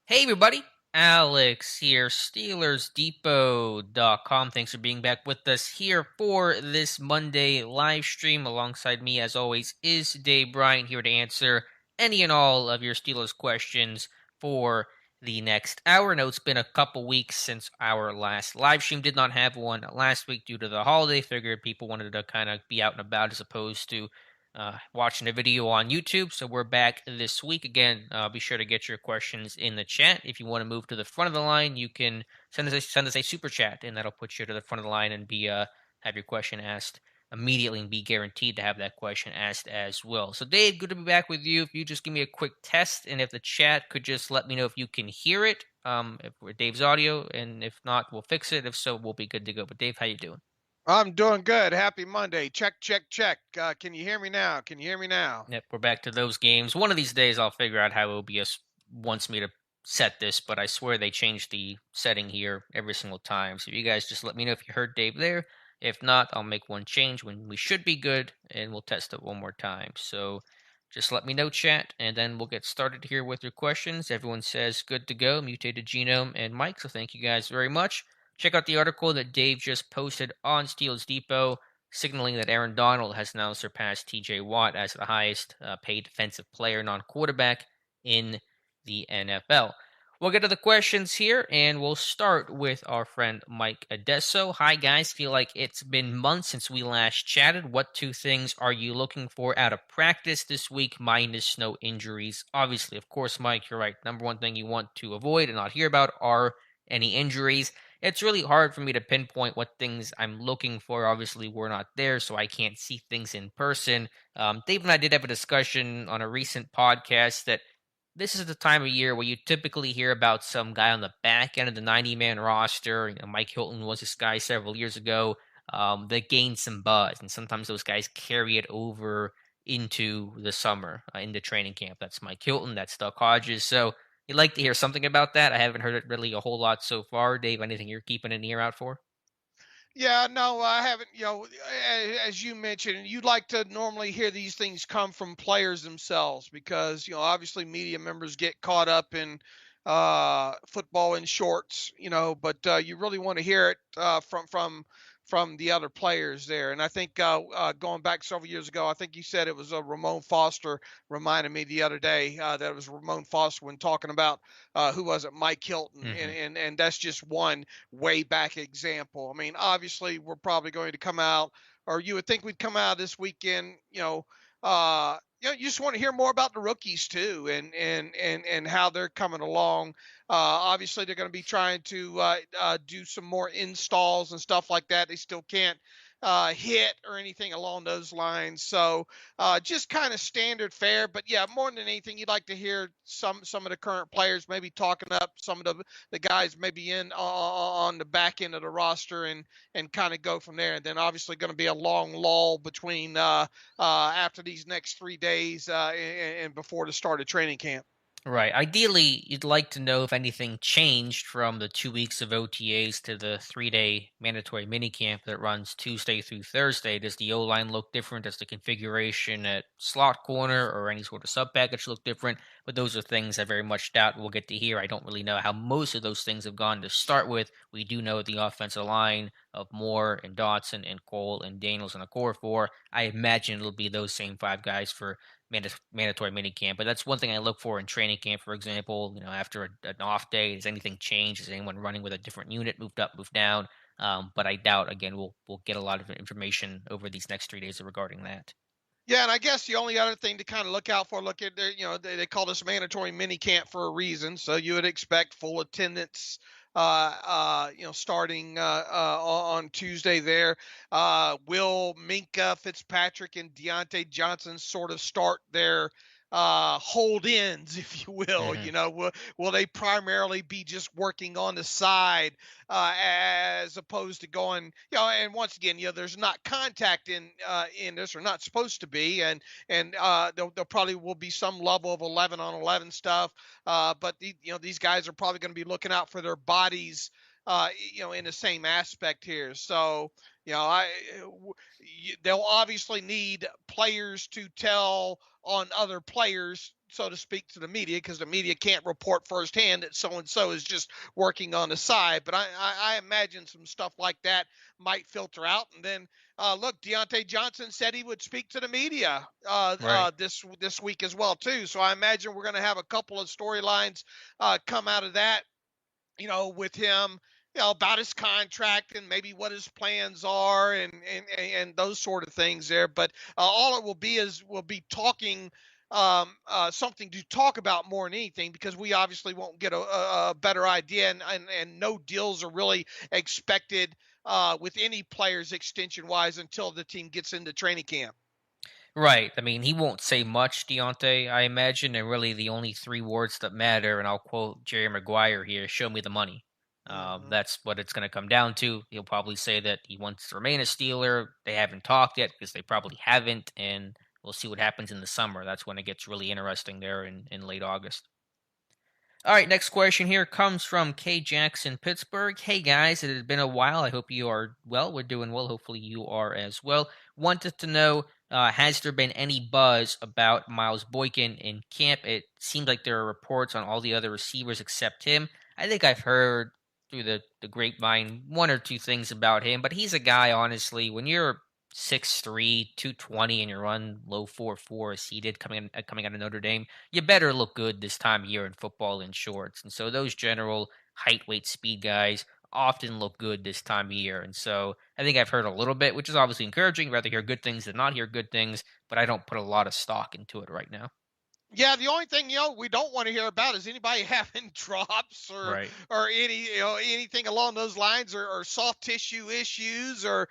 Hey everybody, Alex here, SteelersDepot.com. Thanks for being back with us here for this Monday live stream. Alongside me, as always, is Dave Bryant here to answer any and all of your Steelers questions for the next hour. I know it's been a couple weeks since our last live stream. Did not have one last week due to the holiday. Figured people wanted to kind of be out and about as opposed to watching a video on YouTube. So we're back this week again. Be sure to get your questions in the chat. If you want to move to the front of the line, you can send us a super chat, and that'll put you to the front of the line and be have your question asked immediately and be guaranteed to have that question asked as well. So Dave, good to be back with you. If you just give me a quick test, and if the chat could just let me know if you can hear it, if we're Dave's audio, and if not, we'll fix it. If so, we'll be good to go. But Dave, how you doing? I'm doing good. Happy Monday. Check, check, check. Can you hear me now? Can you hear me now? Yep, we're back to those games. One of these days, I'll figure out how OBS wants me to set this, but I swear they change the setting here every single time. So you guys just let me know if you heard Dave there. If not, I'll make one change when we should be good, and we'll test it one more time. So just let me know, chat, and then we'll get started here with your questions. Everyone says good to go, mutated genome and Mike, so thank you guys very much. Check out the article that Dave just posted on Steelers Depot, signaling that Aaron Donald has now surpassed TJ Watt as the highest paid defensive player non-quarterback in the NFL. We'll get to the questions here, and we'll start with our friend Mike Adesso. Hi, guys. Feel like it's been months since we last chatted. What two things are you looking for out of practice this week, minus no injuries? Obviously, of course, Mike, you're right. Number one thing you want to avoid and not hear about are any injuries. It's really hard for me to pinpoint what things I'm looking for. Obviously, we're not there, so I can't see things in person. Dave and I did have a discussion on a recent podcast that this is the time of year where you typically hear about some guy on the back end of the 90-man roster. Mike Hilton was this guy several years ago that gained some buzz, and sometimes those guys carry it over into the summer, into training camp. That's Mike Hilton, that's Duck Hodges. So you'd like to hear something about that. I haven't heard it really a whole lot so far. Dave, anything you're keeping an ear out for? Yeah, no, I haven't. As you mentioned, you'd like to normally hear these things come from players themselves because obviously media members get caught up in football in shorts, but you really want to hear it from the other players there. And I think going back several years ago, I think you said it was Ramon Foster reminded me the other day that it was Ramon Foster when talking about who was it, Mike Hilton, and, Mm-hmm. and and that's just one way back example. I mean, obviously, we're probably going to come out, or you would think we'd come out this weekend. You just want to hear more about the rookies too, and how they're coming along. Obviously, they're going to be trying to do some more installs and stuff like that. They still can't hit or anything along those lines. So just kind of standard fare. But yeah, more than anything, you'd like to hear some of the current players maybe talking up some of the guys maybe in on the back end of the roster and kind of go from there. And then obviously going to be a long lull between after these next 3 days and before the start of training camp. Right. Ideally, you'd like to know if anything changed from the 2 weeks of OTAs to the 3-day mandatory minicamp that runs Tuesday through Thursday. Does the O line look different? Does the configuration at slot corner or any sort of sub package look different? But those are things I very much doubt we'll get to hear. I don't really know how most of those things have gone to start with. We do know the offensive line of Moore and Dotson and Cole and Daniels and the core four. I imagine it'll be those same five guys for mandatory minicamp. But that's one thing I look for in training camp, for example. After an off day, does anything change? Is anyone running with a different unit, moved up, moved down? But I doubt. Again, we'll get a lot of information over these next 3 days regarding that. Yeah, and I guess the only other thing to kind of look out for, look at there, they call this mandatory mini camp for a reason. So you would expect full attendance, starting on Tuesday there. Will Minka Fitzpatrick and Diontae Johnson sort of start their hold ins, if you will? Mm-hmm. Will they primarily be just working on the side as opposed to going, and once again, there's not contact in this, or not supposed to be, and there probably will be some level of 11 on 11 stuff, but these guys are probably going to be looking out for their bodies, in the same aspect here. So, they'll obviously need players to tell on other players so to speak, to the media, because the media can't report firsthand that so and so is just working on the side. But I imagine some stuff like that might filter out. And then look, Diontae Johnson said he would speak to the media Right. this week as well too. So I imagine we're going to have a couple of storylines come out of that, with him, about his contract and maybe what his plans are, and those sort of things there. But all it will be is we'll be talking something to talk about more than anything, because we obviously won't get a better idea, and no deals are really expected with any players extension wise until the team gets into training camp. Right. I mean, he won't say much, Deontay, I imagine, and really the only three words that matter, and I'll quote Jerry Maguire here: "Show me the money." Hmm. That's what it's going to come down to. He'll probably say that he wants to remain a Steeler. They haven't talked yet because they probably haven't, and we'll see what happens in the summer. That's when it gets really interesting there in late August. All right, next question here comes from K Jackson, Pittsburgh. Hey guys, it has been a while. I hope you are well. We're doing well. Hopefully you are as well. Wanted to know, has there been any buzz about Miles Boykin in camp? It seems like there are reports on all the other receivers except him. I think I've heard through the grapevine one or two things about him, but he's a guy, honestly, when you're 6'3", 220, and you run low 4.4 as he did coming out of Notre Dame, you better look good this time of year in football in shorts. And so those general height, weight, speed guys often look good this time of year. And so I think I've heard a little bit, which is obviously encouraging. Rather hear good things than not hear good things, but I don't put a lot of stock into it right now. Yeah, the only thing we don't want to hear about is anybody having drops Right. or anything along those lines, or soft tissue issues, or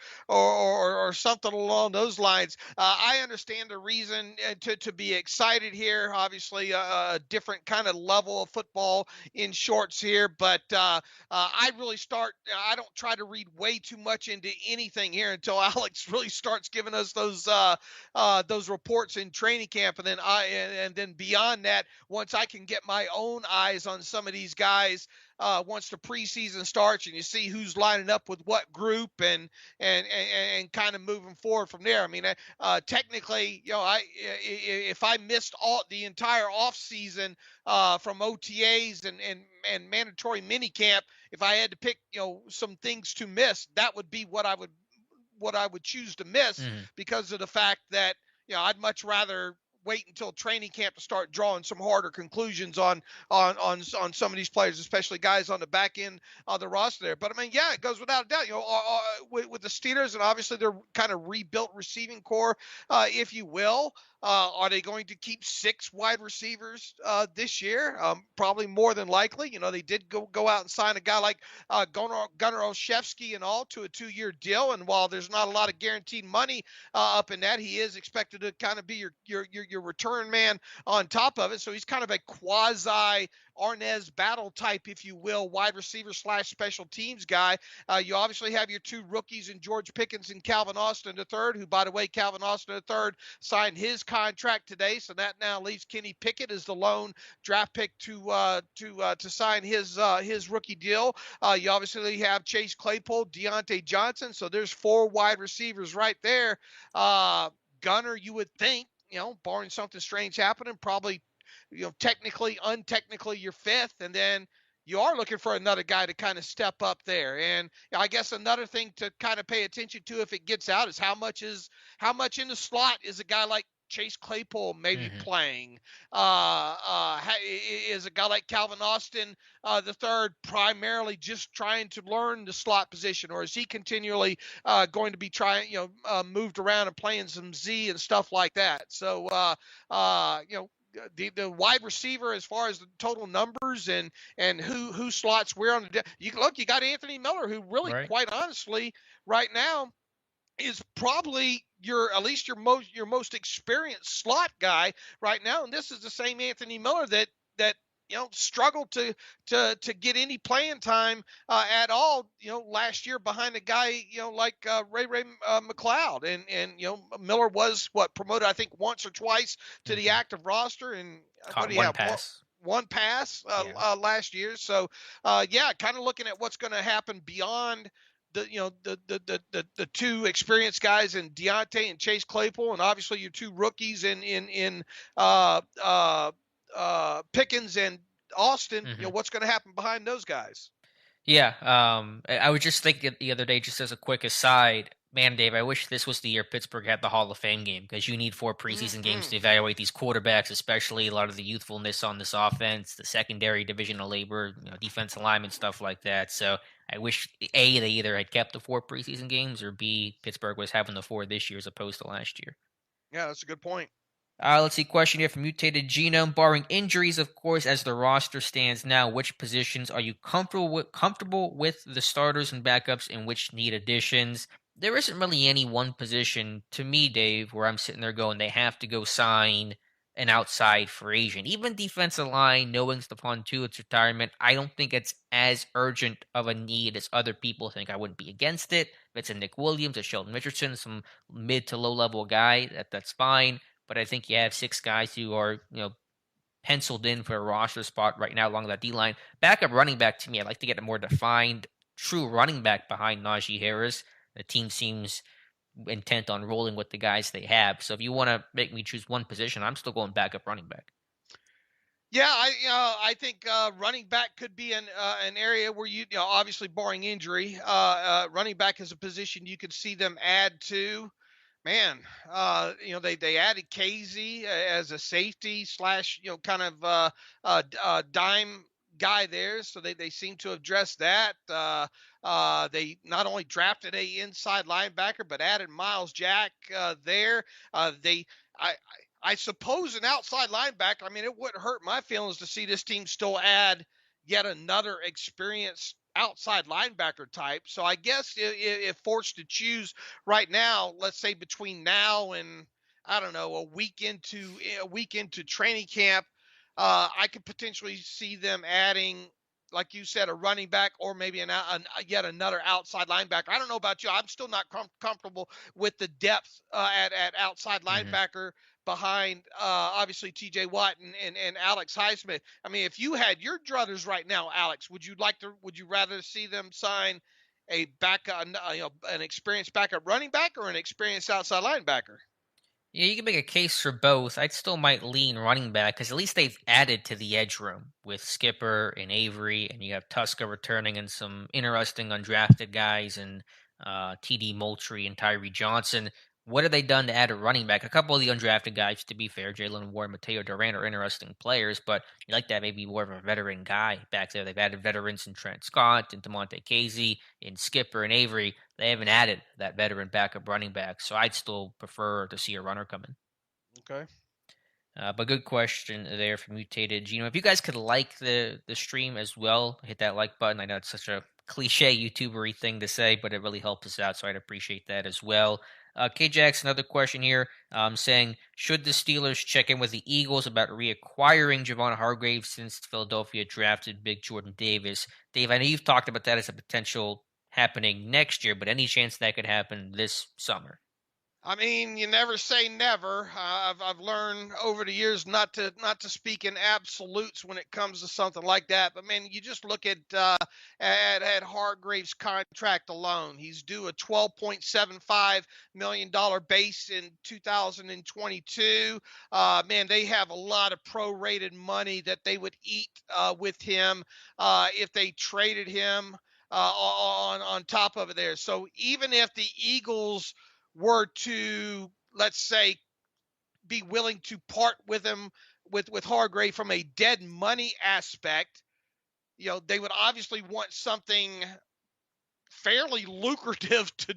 something along those lines. I understand the reason to be excited here. Obviously, a different kind of level of football in shorts here, but I really start. I don't try to read way too much into anything here until Alex really starts giving us those reports in training camp, and then beyond that, once I can get my own eyes on some of these guys, once the preseason starts and you see who's lining up with what group, and kind of moving forward from there. I mean, technically, if I missed all the entire off season from OTAs and mandatory minicamp, if I had to pick, some things to miss, that would be what I would choose to miss, Hmm. because of the fact that, I'd much rather wait until training camp to start drawing some harder conclusions on some of these players, especially guys on the back end of the roster there. But I mean, yeah, it goes without a doubt. With the Steelers and obviously their kind of rebuilt receiving core, if you will. Are they going to keep 6 wide receivers this year? Probably more than likely. They did go out and sign a guy like Gunnar Olszewski and all to a 2-year deal. And while there's not a lot of guaranteed money up in that, he is expected to kind of be your return man on top of it. So he's kind of a quasi Arnez battle type, if you will, wide receiver slash special teams guy. You obviously have your 2 rookies in George Pickens and Calvin Austin III, who, by the way, Calvin Austin III signed his contract today, so that now leaves Kenny Pickett as the lone draft pick to sign his rookie deal. You obviously have Chase Claypool, Diontae Johnson, so there's 4 wide receivers right there. Gunner, you would think, barring something strange happening, probably, technically, untechnically, you're 5th, and then you are looking for another guy to kind of step up there. And I guess another thing to kind of pay attention to if it gets out is how much in the slot is a guy like Chase Claypool maybe Hmm. playing? Is a guy like Calvin Austin the third primarily just trying to learn the slot position, or is he continually going to be trying, moved around and playing some Z and stuff like that? So, the wide receiver, as far as the total numbers and who slots where on the you got Anthony Miller, who really, Right. quite honestly, right now is probably your most experienced slot guy right now. And this is the same Anthony Miller that struggled to get any playing time at all, last year behind a guy, like Ray McLeod. And Miller was promoted, I think, once or twice to the Hmm. active roster. And what Caught do you one have? pass. One pass Yeah. last year. So yeah, kind of looking at what's going to happen beyond the 2 experienced guys in Diontae and Chase Claypool, and obviously your 2 rookies in Pickens and Austin, Mhm. what's going to happen behind those guys? Yeah, I was just thinking the other day, just as a quick aside, man, Dave, I wish this was the year Pittsburgh had the Hall of Fame game because you need 4 preseason games Mm-hmm. to evaluate these quarterbacks, especially a lot of the youthfulness on this offense, the secondary division of labor, defensive linemen, stuff like that. So I wish A, they either had kept the 4 preseason games, or B, Pittsburgh was having the 4 this year as opposed to last year. Yeah, that's a good point. Let's see. Question here from Mutated Genome. Barring injuries, of course, as the roster stands now, which positions are you comfortable with the starters and backups, and which need additions? There isn't really any one position to me, Dave, where I'm sitting there going, they have to go sign an outside free agent. Even defensive line, knowing Stephon Tuitt's retirement, I don't think it's as urgent of a need as other people think. I wouldn't be against it. If it's a Nick Williams, a Sheldon Richardson, some mid to low level guy, that's fine, but I think you have 6 guys who are, penciled in for a roster spot right now along that D line. Backup running back, to me, I'd like to get a more defined, true running back behind Najee Harris. The team seems intent on rolling with the guys they have. So if you want to make me choose one position, I'm still going backup running back. Yeah, I think running back could be an area where obviously barring injury, running back is a position you could see them add to. Man, they added KZ as a safety slash kind of dime guy there, so they seem to address that. They not only drafted a inside linebacker but added Miles Jack there. They I suppose an outside linebacker. I mean, it wouldn't hurt my feelings to see this team still add yet another experienced outside linebacker type. So I guess if forced to choose right now, let's say between now and I don't know a week into training camp, I could potentially see them adding, like you said, a running back or maybe yet another outside linebacker. I don't know about you. I'm still not comfortable with the depth at outside Hmm. linebacker behind obviously TJ Watt and Alex Highsmith. I mean, if you had your druthers right now, Alex, would you rather see them sign a backup, an experienced backup running back or an experienced outside linebacker? Yeah, you can make a case for both. I still might lean running back because at least they've added to the edge room with Skipper and Avery, and you have Tuska returning and some interesting undrafted guys, and TD Moultrie and Tyree Johnson. What have they done to add a running back? A couple of the undrafted guys, to be fair, Jalen Ward, Mateo Duran, are interesting players, but you like to have maybe more of a veteran guy back there. They've added veterans in Trent Scott and Demonte Casey, in Skipper and Avery. They haven't added that veteran backup running back, so I'd still prefer to see a runner come in. Okay. But good question there from Mutated. If you guys could like the stream as well, hit that like button. I know it's such a cliche YouTubery thing to say, but it really helps us out, so I'd appreciate that as well. K Jackson, another question here, saying, should the Steelers check in with the Eagles about reacquiring Javon Hargrave since Philadelphia drafted Big Jordan Davis? Dave, I know you've talked about that as a potential happening next year, but any chance that could happen this summer? I mean, you never say never. I've learned over the years not to speak in absolutes when it comes to something like that. But man, you just look at Hargrave's contract alone. He's due a $12.75 million base in 2022. Man, they have a lot of prorated money that they would eat with him if they traded him on top of it there. So even if the Eagles were to, let's say, be willing to part with him with Hargrave from a dead money aspect, they would obviously want something fairly lucrative to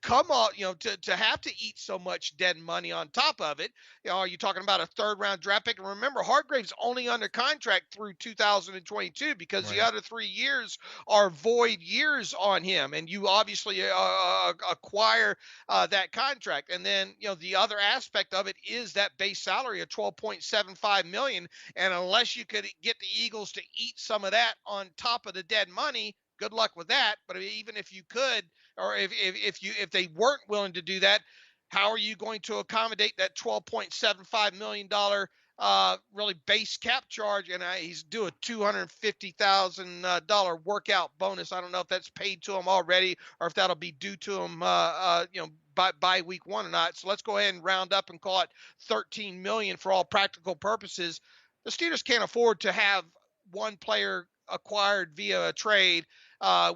come on, to have to eat so much dead money on top of it. Are you talking about a third round draft pick? And remember, Hargrave's only under contract through 2022 because the Right. other 3 years are void years on him, and you obviously acquire that contract. And then the other aspect of it is that base salary of 12.75 million, and unless you could get the Eagles to eat some of that on top of the dead money, good luck with that. But even if you could, or if they weren't willing to do that, how are you going to accommodate that $12.75 million really base cap charge? And he's due a $250,000 workout bonus. I don't know if that's paid to him already or if that'll be due to him by week 1 or not. So let's go ahead and round up and call it 13 million for all practical purposes. The Steelers can't afford to have one player acquired via a trade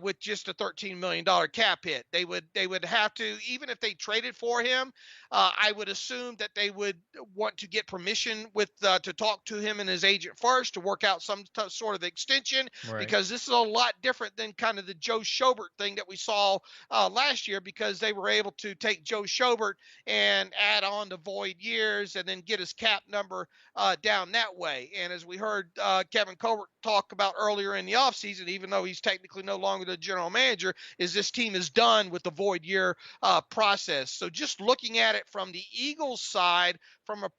with just a $13 million cap hit. They would have to, even if they traded for him, I would assume that they would want to get permission with to talk to him and his agent first to work out some sort of extension, Right. because this is a lot different than kind of the Joe Schobert thing that we saw last year, because they were able to take Joe Schobert and add on the void years and then get his cap number down that way. And as we heard Kevin Colbert talk about earlier in the offseason, even though he's technically no longer the general manager, is this team is done with the void year process. So just looking at it from the Eagles side, from a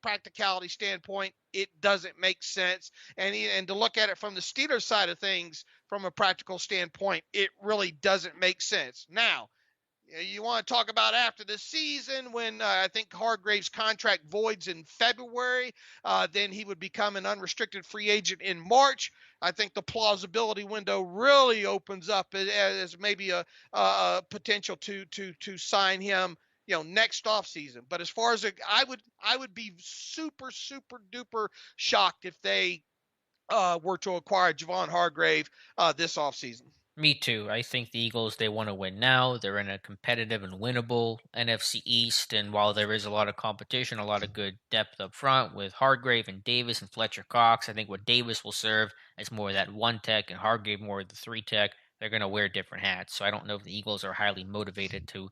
practicality standpoint, it doesn't make sense. And to look at it from the Steelers side of things, from a practical standpoint, it really doesn't make sense. Now, you want to talk about after the season, when I think Hargrave's contract voids in February, then he would become an unrestricted free agent in March. I think the plausibility window really opens up as maybe a potential to sign him, next offseason. But as far as I would be super duper shocked if they were to acquire Javon Hargrave this offseason. Me too. I think the Eagles, they want to win now. They're in a competitive and winnable NFC East. And while there is a lot of competition, a lot of good depth up front with Hargrave and Davis and Fletcher Cox, I think what Davis will serve as more of that one tech and Hargrave more of the three tech. They're going to wear different hats. So I don't know if the Eagles are highly motivated to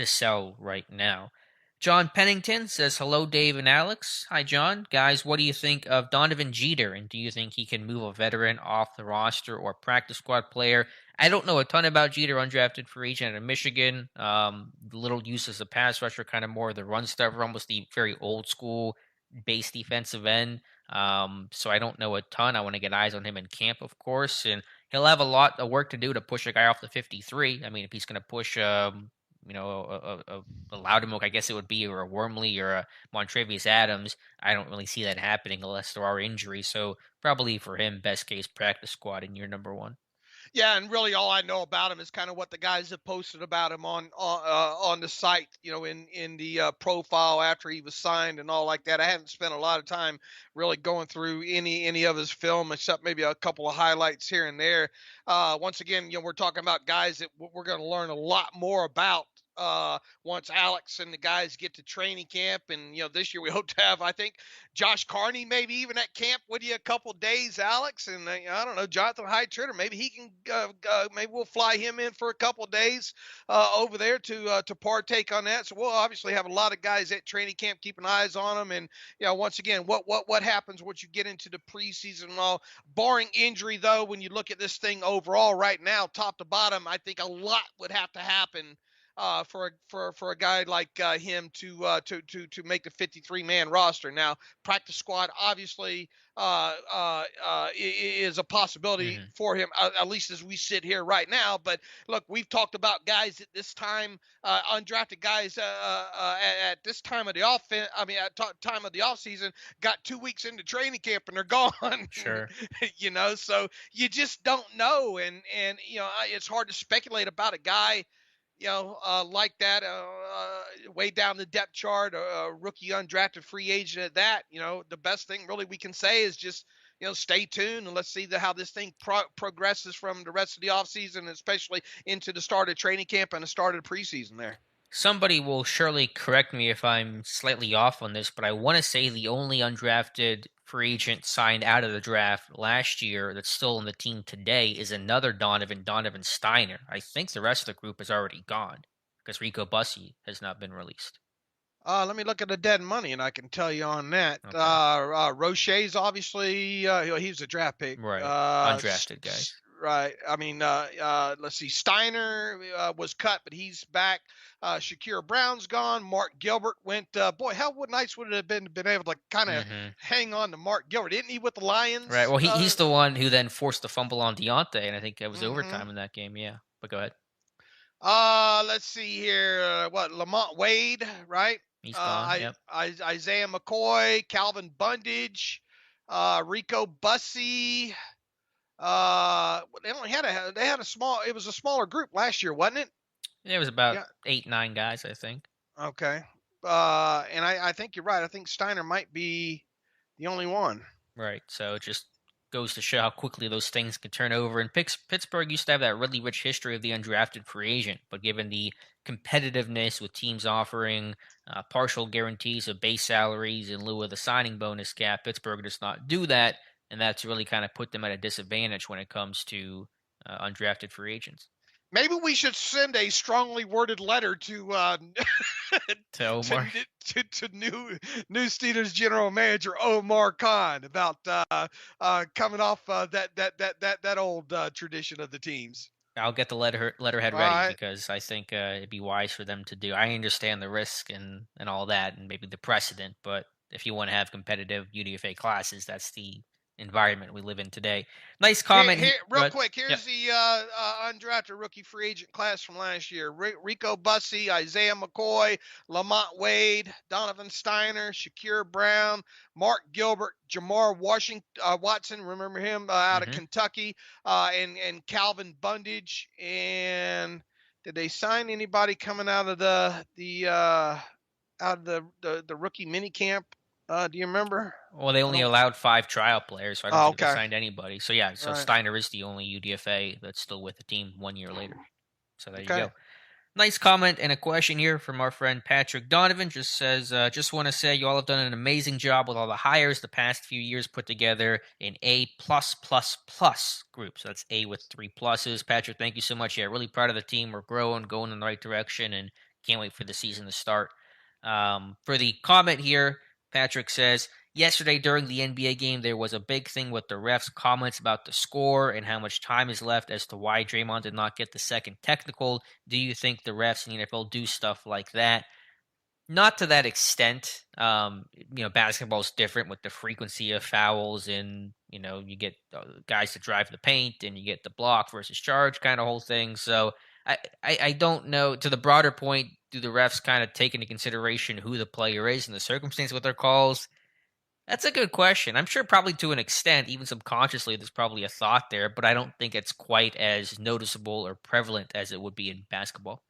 sell right now. John Pennington says, hello, Dave and Alex. Hi, John. Guys, what do you think of Donovan Jeter? And do you think he can move a veteran off the roster or practice squad player? I don't know a ton about Jeter, undrafted free agent in Michigan. Little use as a pass rusher, kind of more of the run stuffer, almost the very old school base defensive end. So I don't know a ton. I want to get eyes on him in camp, of course, and he'll have a lot of work to do to push a guy off the 53. I mean, if he's going to push, a Loudermilk, I guess it would be, or a Wormley or a Montrevious Adams. I don't really see that happening unless there are injuries. So probably for him, best case practice squad in year number 1. Yeah, and really all I know about him is kind of what the guys have posted about him on the site, in the profile after he was signed and all like that. I haven't spent a lot of time really going through any of his film, except maybe a couple of highlights here and there. Once again, we're talking about guys that we're going to learn a lot more about once Alex and the guys get to training camp. And, this year we hope to have, I think, Josh Carney maybe even at camp with you a couple days, Alex. And I don't know, Jonathan Hyde-Tritter, maybe he can, maybe we'll fly him in for a couple days over there to partake on that. So we'll obviously have a lot of guys at training camp, keeping eyes on them. And, once again, what happens once you get into the preseason and all, barring injury, though, when you look at this thing overall right now, top to bottom, I think a lot would have to happen for a guy like him to make the 53-man roster. Now, practice squad obviously is a possibility for him, at least as we sit here right now. But look, we've talked about guys at this time, undrafted guys at this time of the time of the offseason, got 2 weeks into training camp and they're gone. Sure. So you just don't know, and it's hard to speculate about a guy like that, way down the depth chart, a rookie undrafted free agent at that. The best thing really we can say is just, stay tuned and let's see how this thing progresses from the rest of the offseason, especially into the start of training camp and the start of the preseason there. Somebody will surely correct me if I'm slightly off on this, but I want to say the only undrafted free agent signed out of the draft last year that's still on the team today is another Donovan Steiner. I think the rest of the group is already gone because Rico Bussey has not been released. Let me look at the dead money, and I can tell you on that. Okay. Roche's obviously he's a draft pick, Right, undrafted guy. Right. I mean, let's see. Steiner was cut, but he's back. Shakira Brown's gone. Mark Gilbert went. Boy, how nice would it have been able to kind of hang on to Mark Gilbert? Didn't he with the Lions? Right. Well, he's the one who then forced the fumble on Diontae, and I think it was overtime in that game. Yeah. But go ahead. Let's see here. Lamont Wade, right? He's gone. Yep. Isaiah McCoy, Calvin Bundage, Rico Bussey. They only had a small. It was a smaller group last year, wasn't it? It was about Yeah. 8, 9 guys, I think. Okay. And I think you're right. I think Steiner might be the only one. Right. So it just goes to show how quickly those things can turn over. And Pittsburgh used to have that really rich history of the undrafted free agent, but given the competitiveness with teams offering partial guarantees of base salaries in lieu of the signing bonus cap, Pittsburgh does not do that, and that's really kind of put them at a disadvantage when it comes to undrafted free agents. Maybe we should send a strongly worded letter to To to, Omar. to new Steelers general manager Omar Khan about coming off that old tradition of the teams. I'll get the letterhead All ready right. because I think it'd be wise for them to do. I understand the risk and all that, and maybe the precedent, but if you want to have competitive UDFA classes, that's the environment we live in today. Nice comment. Real But quick, yep. here's the undrafted rookie free agent class from last year: Rico Bussey, Isaiah McCoy, Lamont Wade, Donovan Steiner, Shakir Brown, Mark Gilbert, Jamar Watson. Remember him out of Hmm. Kentucky, and Calvin Bundage. And did they sign anybody coming out of the rookie mini camp? Do you remember? Well, they I only don't. allowed 5 trial players, so I don't Oh, think they okay. signed anybody. So yeah, All so right. Steiner is the only UDFA that's still with the team 1 year later. So there you Okay. go. Nice comment and a question here from our friend Patrick Donovan. Just says, just want to say you all have done an amazing job with all the hires the past few years. Put together an A plus plus plus group. So that's A with 3 pluses. Patrick, thank you so much. Yeah, really proud of the team. We're growing, going in the right direction, and can't wait for the season to start. For the comment here, Patrick says, yesterday during the NBA game, there was a big thing with the refs' comments about the score and how much time is left as to why Draymond did not get the second technical. Do you think the refs in the NFL do stuff like that? Not to that extent. Basketball is different with the frequency of fouls, and you get guys to drive the paint, and you get the block versus charge kind of whole thing. So I don't know. To the broader point, do the refs kind of take into consideration who the player is and the circumstance with their calls? That's a good question. I'm sure probably to an extent, even subconsciously, there's probably a thought there, but I don't think it's quite as noticeable or prevalent as it would be in basketball.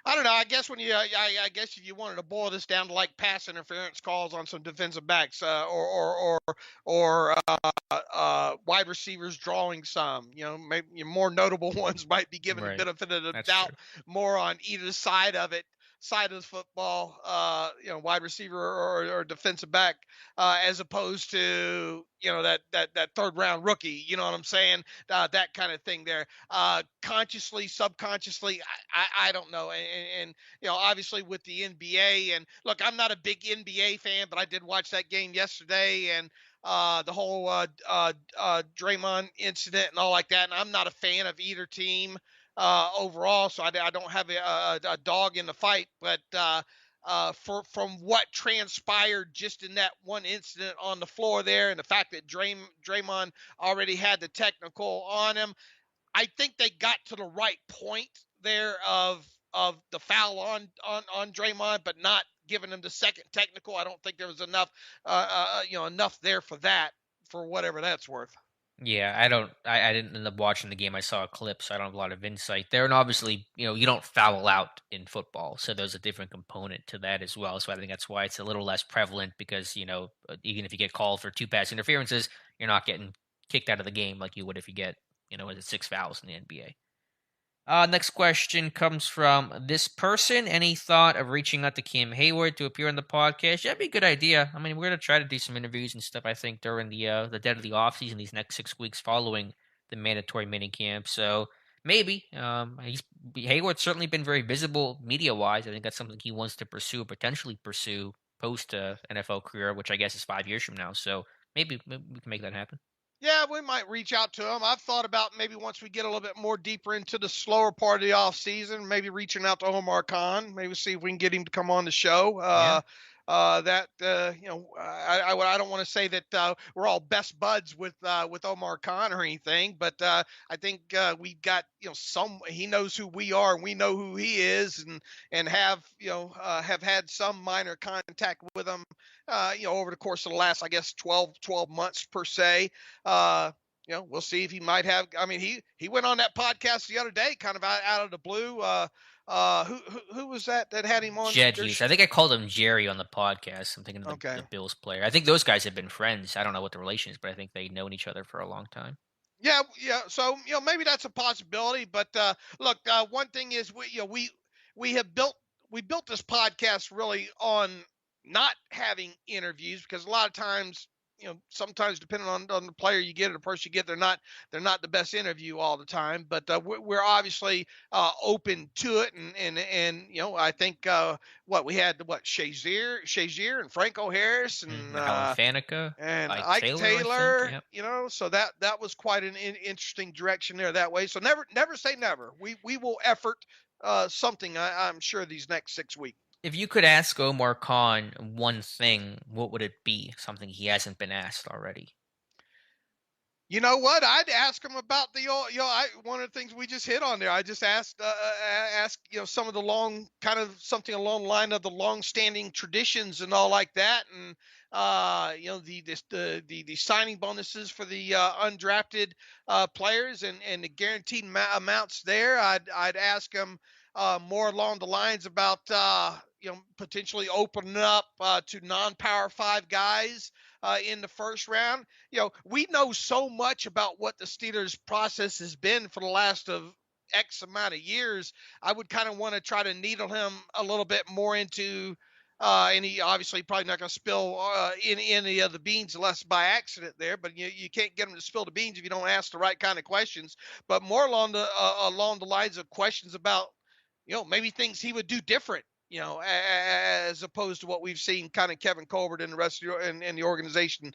I don't know. I guess when I guess if you wanted to boil this down to like pass interference calls on some defensive backs, or wide receivers drawing some, maybe more notable ones might be given the Right. benefit of the That's doubt true. more on either side of it, side of the football, wide receiver or defensive back, as opposed to that third round rookie. You know what I'm saying? That kind of thing there. Consciously, subconsciously, I don't know. And obviously with the NBA, and look, I'm not a big NBA fan, but I did watch that game yesterday, and the whole Draymond incident and all like that. And I'm not a fan of either team overall, so I don't have a dog in the fight. But from what transpired just in that one incident on the floor there, and the fact that Draymond already had the technical on him, I think they got to the right point there of the foul on Draymond, but not giving him the second technical. I don't think there was enough enough there for that, for whatever that's worth. Yeah, I don't. I didn't end up watching the game. I saw a clip, so I don't have a lot of insight there. And obviously, you don't foul out in football, so there's a different component to that as well. So I think that's why it's a little less prevalent because even if you get called for 2 pass interferences, you're not getting kicked out of the game like you would if you get is it 6 fouls in the NBA. Next question comes from this person. Any thought of reaching out to Kim Hayward to appear on the podcast? Yeah, that'd be a good idea. I mean, we're gonna try to do some interviews and stuff. I think during the dead of the off season, these next 6 weeks following the mandatory minicamp. So maybe Hayward's certainly been very visible media wise. I think that's something he wants to pursue, potentially pursue post NFL career, which I guess is 5 years from now. So maybe we can make that happen. Yeah, we might reach out to him. I've thought about maybe once we get a little bit more deeper into the slower part of the off season, maybe reaching out to Omar Khan, maybe see if we can get him to come on the show. Yeah. I don't want to say that we're all best buds with Omar Khan or anything, but I think we've got some. He knows who we are, and we know who he is, and have had some minor contact with him, over the course of the last, I guess, 12 months per se. We'll see if he might have. I mean, he went on that podcast the other day, kind of out of the blue. who was that had him on Jed their Hughes. I think I called him Jerry on the podcast. I'm thinking of the Okay. Bills player. I think those guys have been friends. I don't know what the relation is, but I think they've known each other for a long time. Yeah, yeah. So maybe that's a possibility. But look, one thing is we have built this podcast really on not having interviews because a lot of times sometimes depending on the player you get or the person you get they're not the best interview all the time. But we're obviously open to it and I think what we had Shazier and Franco Harris Alan Faneca, and Ike Ike Taylor, I think. Taylor, Yep. so that was quite an interesting direction there that way. So never say never. We will effort something. I'm sure these next 6 weeks. If you could ask Omar Khan one thing, what would it be? Something he hasn't been asked already. You know what? I'd ask him about the one of the things we just hit on there. I just asked some of the long kind of something along the line of the long-standing traditions and all like that, and the signing bonuses for the undrafted players and the guaranteed amounts there. I'd ask him more along the lines about potentially opening up to non-power five guys in the first round. We know so much about what the Steelers process has been for the last of X amount of years. I would kind of want to try to needle him a little bit more into, and he obviously probably not going to spill in any of the beans unless by accident there, but you can't get him to spill the beans if you don't ask the right kind of questions, but more along the lines of questions about, maybe things he would do different, as opposed to what we've seen kind of Kevin Colbert and the rest of and the organization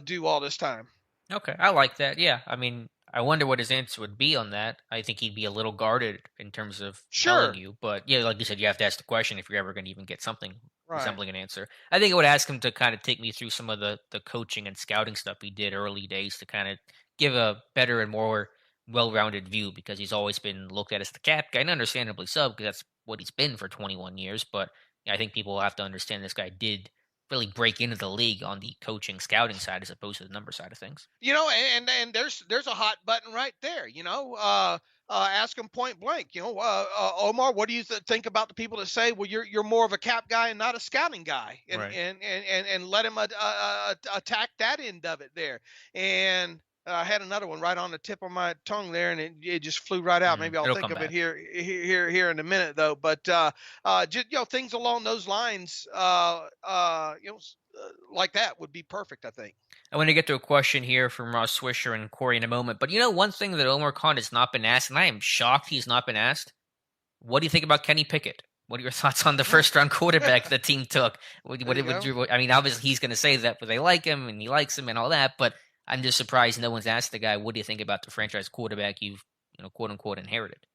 do all this time. Okay, I like that. Yeah, I mean, I wonder what his answer would be on that. I think he'd be a little guarded in terms of telling Sure. you, but yeah, like you said, you have to ask the question if you're ever going to even get something Right. resembling an answer. I think I would ask him to kind of take me through some of the coaching and scouting stuff he did early days to kind of give a better and more well-rounded view because he's always been looked at as the cap guy, and understandably so because that's what he's been for 21 years. But yeah, I think people have to understand this guy did really break into the league on the coaching scouting side as opposed to the number side of things. And there's a hot button right there. Ask him point blank. Omar, what do you think about the people that say, well, you're more of a cap guy and not a scouting guy, and Right. and let him attack that end of it there. And I had another one right on the tip of my tongue there, and it just flew right out. Maybe I'll It'll think come of it back. here in a minute though. But just things along those lines, like that would be perfect, I think. I want to get to a question here from Ross Swisher and Corey in a moment. But one thing that Omar Khan has not been asked, and I am shocked he's not been asked. What do you think about Kenny Pickett? What are your thoughts on the first round quarterback the team took? There you Would go. you, I mean, obviously he's going to say that, but they like him and he likes him and all that. But I'm just surprised no one's asked the guy, what do you think about the franchise quarterback you've, quote unquote, inherited?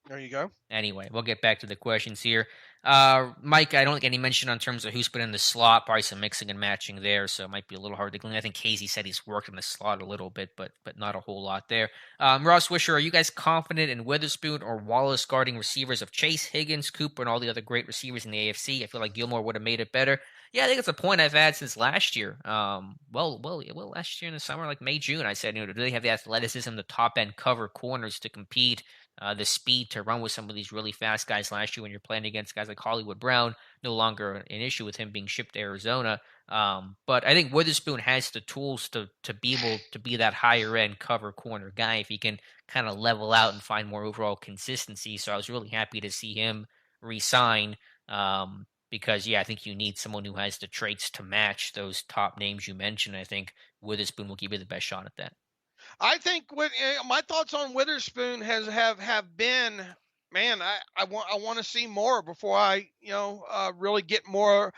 There you go. Anyway, we'll get back to the questions here. Mike, I don't think any mention on terms of who's been in the slot. Probably some mixing and matching there, so it might be a little hard to glean. I think Casey said he's worked in the slot a little bit, but not a whole lot there. Ross Wisher, are you guys confident in Witherspoon or Wallace guarding receivers of Chase, Higgins, Cooper, and all the other great receivers in the AFC? I feel like Gilmore would have made it better. Yeah, I think it's a point I've had since last year. Last year in the summer, like May, June, I said, do they have the athleticism, the top end cover corners to compete? The speed to run with some of these really fast guys last year when you're playing against guys like Hollywood Brown, no longer an issue with him being shipped to Arizona. But I think Witherspoon has the tools to be able to be that higher end cover corner guy if he can kind of level out and find more overall consistency. So I was really happy to see him resign because, yeah, I think you need someone who has the traits to match those top names you mentioned. I think Witherspoon will give you the best shot at that. I think my thoughts on Witherspoon have been, man, I want to see more before I really get more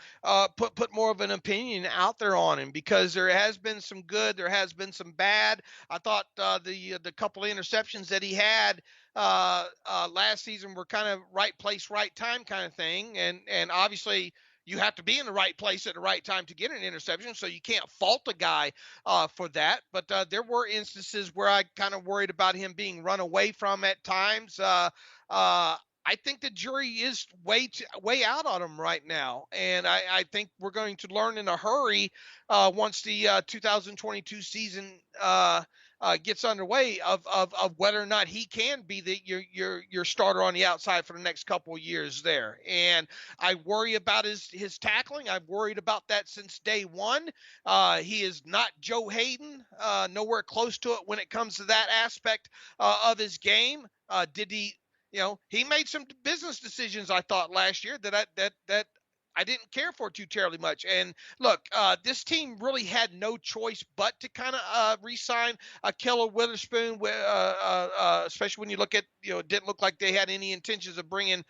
put more of an opinion out there on him because there has been some good, there has been some bad. I thought the couple of interceptions that he had last season were kind of right place, right time kind of thing, and obviously you have to be in the right place at the right time to get an interception, so you can't fault a guy for that. But there were instances where I kind of worried about him being run away from at times. I think the jury is way out on him right now, and I think we're going to learn in a hurry once the 2022 season gets underway of whether or not he can be your starter on the outside for the next couple of years there. And I worry about his tackling. I've worried about that since day one. He is not Joe Hayden, nowhere close to it when it comes to that aspect of his game. Did he? He made some business decisions, I thought, last year that I didn't care for too terribly much. And look, this team really had no choice but to kind of re-sign Killer Witherspoon, especially when you look at, it didn't look like they had any intentions of bringing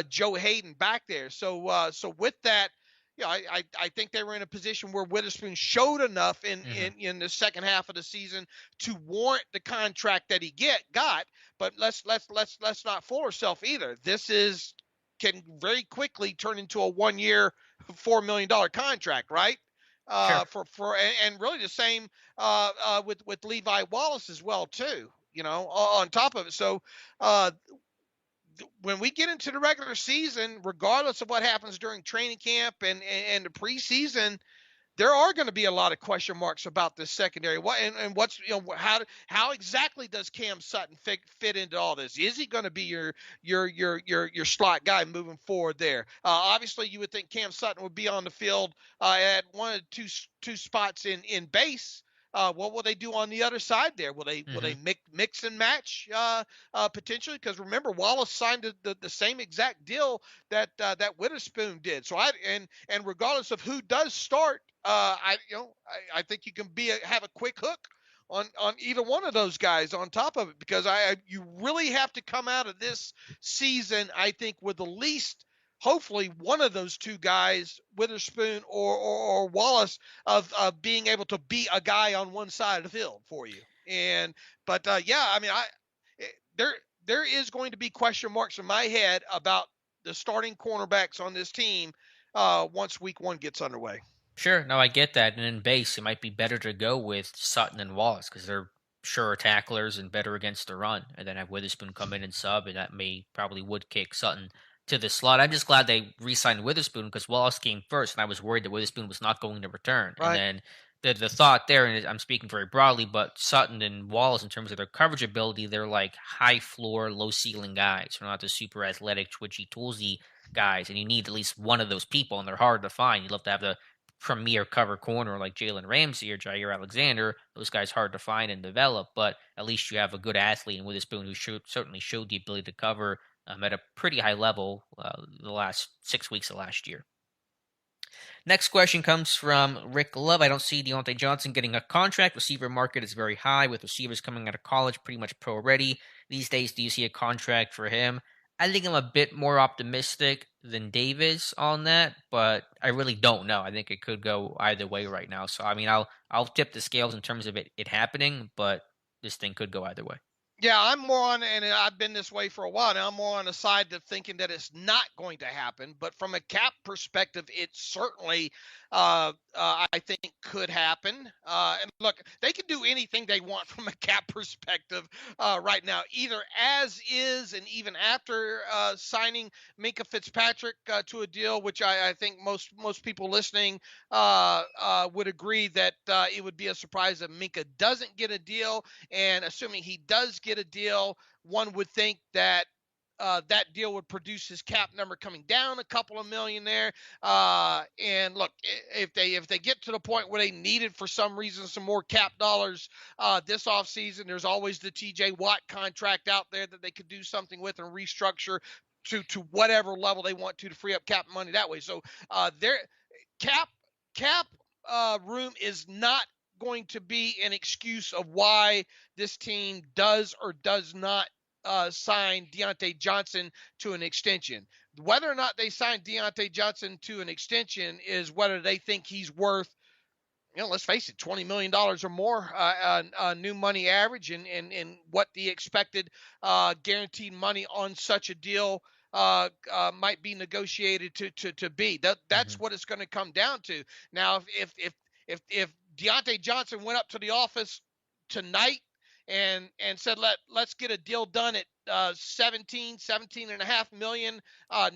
Joe Hayden back there. So with that, I think they were in a position where Witherspoon showed enough in the second half of the season to warrant the contract that he got. But let's not fool ourselves either. This can very quickly turn into a 1 year, $4 million contract, right? Sure. And really the same with Levi Wallace as well too. On top of it. So when we get into the regular season, regardless of what happens during training camp and the preseason, there are going to be a lot of question marks about this secondary. What's how exactly does Cam Sutton fit into all this? Is he going to be your slot guy moving forward there? Obviously, you would think Cam Sutton would be on the field at one of two spots in base. What will they do on the other side there? Will they mix and match potentially? Because remember, Wallace signed the same exact deal that Witherspoon did. So and regardless of who does start, I think you can have a quick hook on either one of those guys on top of it, because you really have to come out of this season, I think, with the least, hopefully one of those two guys, Witherspoon or Wallace, of being able to be a guy on one side of the field for you. But I mean, there is going to be question marks in my head about the starting cornerbacks on this team once week one gets underway. Sure. No, I get that. And in base, it might be better to go with Sutton and Wallace because they're sure tacklers and better against the run. And then have Witherspoon come in and sub, and that probably would kick Sutton to the slot. I'm just glad they re signed Witherspoon because Wallace came first, and I was worried that Witherspoon was not going to return. And Right. then the thought there, and I'm speaking very broadly, but Sutton and Wallace, in terms of their coverage ability, they're like high floor, low ceiling guys. They're not the super athletic, twitchy, toolsy guys. And you need at least one of those people, and they're hard to find. You'd love to have the premier cover corner like Jalen Ramsey or Jair Alexander. Those guys hard to find and develop, but at least you have a good athlete in Witherspoon who certainly showed the ability to cover at a pretty high level the last 6 weeks of last year. Next question comes from Rick Love. I don't see Diontae Johnson getting a contract. Receiver market is very high with receivers coming out of college, pretty much pro ready. These days, do you see a contract for him? I think I'm a bit more optimistic than Davis on that, but I really don't know. I think it could go either way right now. So I mean, I'll tip the scales in terms of it happening, but this thing could go either way. Yeah, I'm more on, and I've been this way for a while now. I'm more on the side of thinking that it's not going to happen. But from a cap perspective, it certainly, I think, could happen. And look, they can do anything they want from a cap perspective right now, either as is, and even after signing Minka Fitzpatrick to a deal, which I think most people listening would agree that it would be a surprise if Minka doesn't get a deal. And assuming he does get a deal, one would think that that deal would produce his cap number coming down a couple of million there. And look, if they get to the point where they needed for some reason some more cap dollars this offseason, there's always the TJ Watt contract out there that they could do something with and restructure to whatever level they want to free up cap money that way. So their cap room is not going to be an excuse of why this team does or does not sign Diontae Johnson to an extension. Whether or not they sign Diontae Johnson to an extension is whether they think he's worth, let's face it, $20 million or more new money average, and what the expected guaranteed money on such a deal might be negotiated to be. That's what it's going to come down to. Now, if Diontae Johnson went up to the office tonight and said, let's get a deal done at 17 and a half million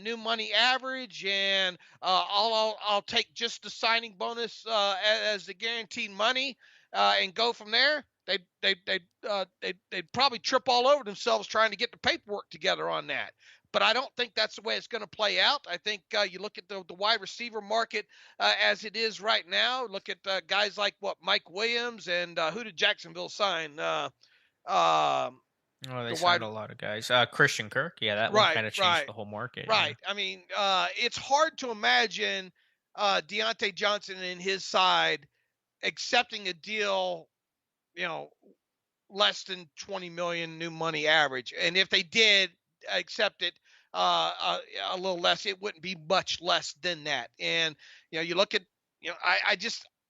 new money average, and I'll take just the signing bonus as the guaranteed money and go from there. they'd probably trip all over themselves trying to get the paperwork together on that. But I don't think that's the way it's going to play out. I think you look at the wide receiver market as it is right now. Look at guys like Mike Williams and who did Jacksonville sign? Um, Oh, they the signed wide a lot of guys. Christian Kirk, yeah, that one right, kind of changed right, the whole market. Yeah. right. I mean, it's hard to imagine Diontae Johnson and his side accepting a deal, you know, less than 20 million new money average. And if they did accept it a little less, it wouldn't be much less than that. And, you look at,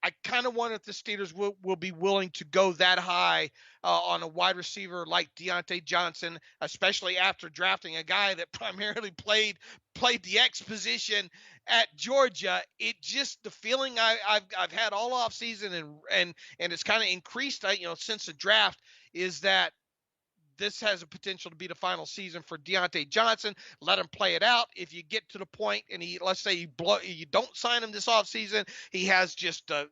I kind of wonder if the Steelers will be willing to go that high on a wide receiver like Diontae Johnson, especially after drafting a guy that primarily played the X position at Georgia. It just the feeling I've had all off season and it's kind of increased, since the draft is that this has a potential to be the final season for Diontae Johnson. Let him play it out. If you get to the point and let's say you don't sign him this offseason, he has just an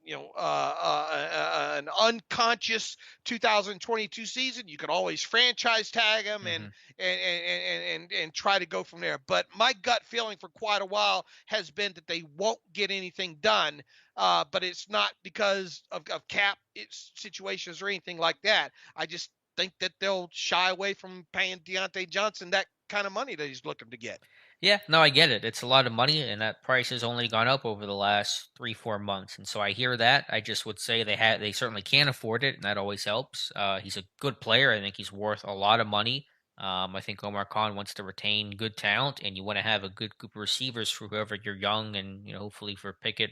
unconscious 2022 season. You could always franchise tag him Mm-hmm. and try to go from there. But my gut feeling for quite a while has been that they won't get anything done. But it's not because of cap situations or anything like that. I just think that they'll shy away from paying Diontae Johnson that kind of money that he's looking to get. Yeah, no, I get it. It's a lot of money, and that price has only gone up over the last 3-4 months. And so I hear that. I just would say they certainly can't afford it, and that always helps. He's a good player. I think he's worth a lot of money. I think Omar Khan wants to retain good talent, and you want to have a good group of receivers for whoever you're young, and hopefully for Pickett,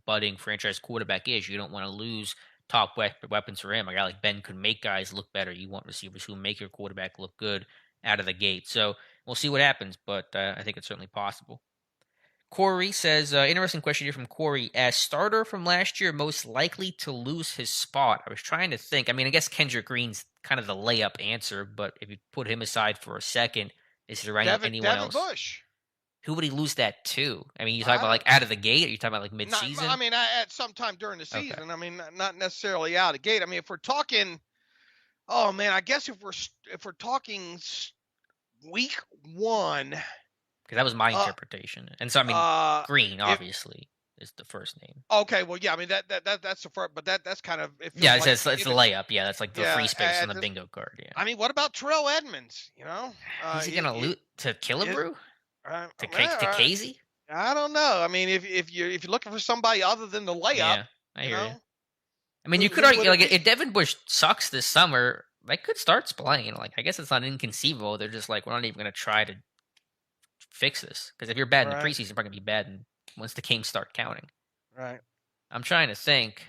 budding franchise quarterback is. You don't want to lose top weapons for him. A guy like Ben could make guys look better. You want receivers who make your quarterback look good out of the gate. So we'll see what happens, but I think it's certainly possible. Corey says, interesting question here from Corey. As starter from last year, most likely to lose his spot. I was trying to think. I mean, I guess Kendrick Green's kind of the layup answer, but if you put him aside for a second, is there anyone Devin else? Bush. Who would he lose that to? I mean, you talking I about like don't. out of the gate? Or you talking about like Not. mid-season? I mean, at some time during the Okay. season. I mean, not necessarily out of the gate. I mean, if we're talking, oh man, I guess if we're talking week one, Because that was my uh, interpretation. And so, I mean, uh, Green, if obviously, is the first name. okay, well, yeah, I mean that's the first, but that's kind of it Yeah, feels like it's the layup. Yeah, that's like the free yeah. space on the bingo card. Yeah. I mean, what about Terrell Edmonds? Is he gonna loot to it, Killebrew? To well, Casey? I don't know. I mean, if you're looking for somebody other than the layup, Yeah, I you hear you. know, I mean, you could who argue would it like be? if Devin Bush sucks this summer, they could start playing. Like I guess it's not inconceivable. They're just like we're not even gonna try to fix this because if you're bad in the Right, preseason, you're probably gonna be bad once the games start counting. right. I'm trying to think,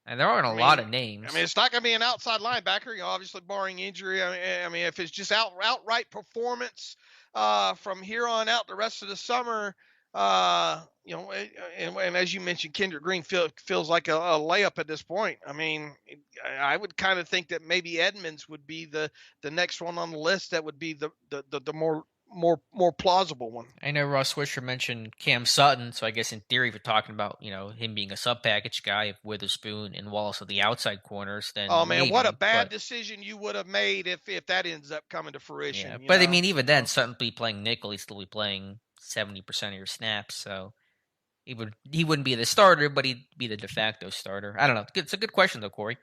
and there aren't a I lot mean, of names. it's not going to be an outside linebacker. Obviously barring injury. I mean, if it's just outright performance from here on out the rest of the summer, and as you mentioned, Kendrick Green feels like a layup at this point. I mean, I would kind of think that maybe Edmonds would be the next one on the list. That would be the more plausible one. I know Ross Swisher mentioned Cam Sutton, so I guess in theory, if you're talking about him being a sub package guy, if Witherspoon and Wallace are the outside corners, Oh then man, what a maybe. bad But decision you would have made if that ends up coming to yeah, fruition. but I mean, even then, Sutton be playing nickel, he'd still be playing 70% of your snaps, so he wouldn't be the starter, but he'd be the de facto starter. I don't know. It's a good question though, Corey.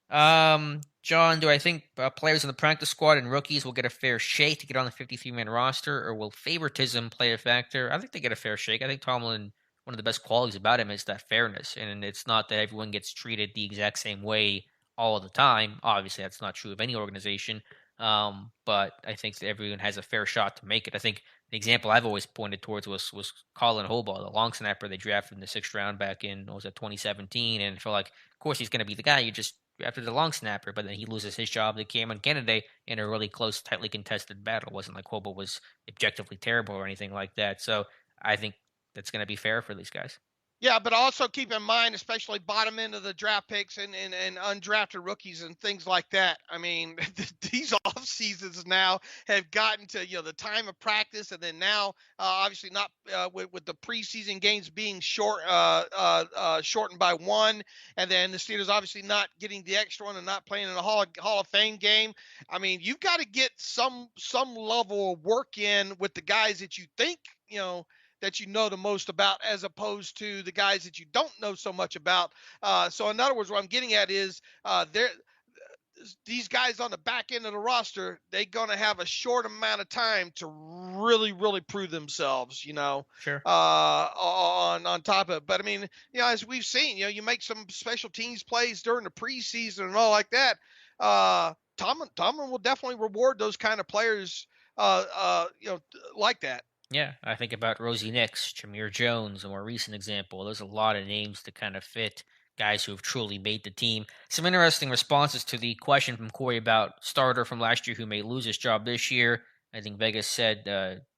John, do I think players in the practice squad and rookies will get a fair shake to get on the 53-man roster, or will favoritism play a factor? I think they get a fair shake. I think Tomlin, one of the best qualities about him is that fairness, and it's not that everyone gets treated the exact same way all the time. Obviously, that's not true of any organization. But I think that everyone has a fair shot to make it. I think the example I've always pointed towards was Colin Hobart, the long snapper they drafted in the sixth round back in what was it 2017, and I feel like, of course, he's going to be the guy. You just after the long snapper, but then he loses his job to Cameron Kennedy in a really close, tightly contested battle. It wasn't like Hobo was objectively terrible or anything like that. So I think that's going to be fair for these guys. Yeah, but also keep in mind, especially bottom end of the draft picks and undrafted rookies and things like that. I mean, these off seasons now have gotten to the time of practice, and then now obviously not with the preseason games being shortened by one, and then the Steelers obviously not getting the extra one and not playing in a Hall of Fame game. I mean, you've got to get some level of work in with the guys that you think that you know the most about, as opposed to the guys that you don't know so much about. So in other words, what I'm getting at is these guys on the back end of the roster, they're going to have a short amount of time to really, really prove themselves, Sure. on top of it. But I mean, as we've seen, you make some special teams plays during the preseason and all like that. Tomlin will definitely reward those kind of players, like that. Yeah, I think about Rosie Nix, Jameer Jones, a more recent example. There's a lot of names to kind of fit guys who have truly made the team. Some interesting responses to the question from Corey about starter from last year who may lose his job this year. I think Vegas said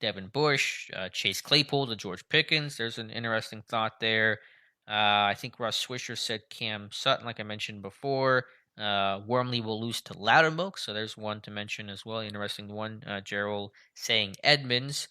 Devin Bush, Chase Claypool to George Pickens. There's an interesting thought there. I think Russ Swisher said Cam Sutton, like I mentioned before. Wormley will lose to Loudermilk, so there's one to mention as well. Interesting one. Gerald saying Edmonds.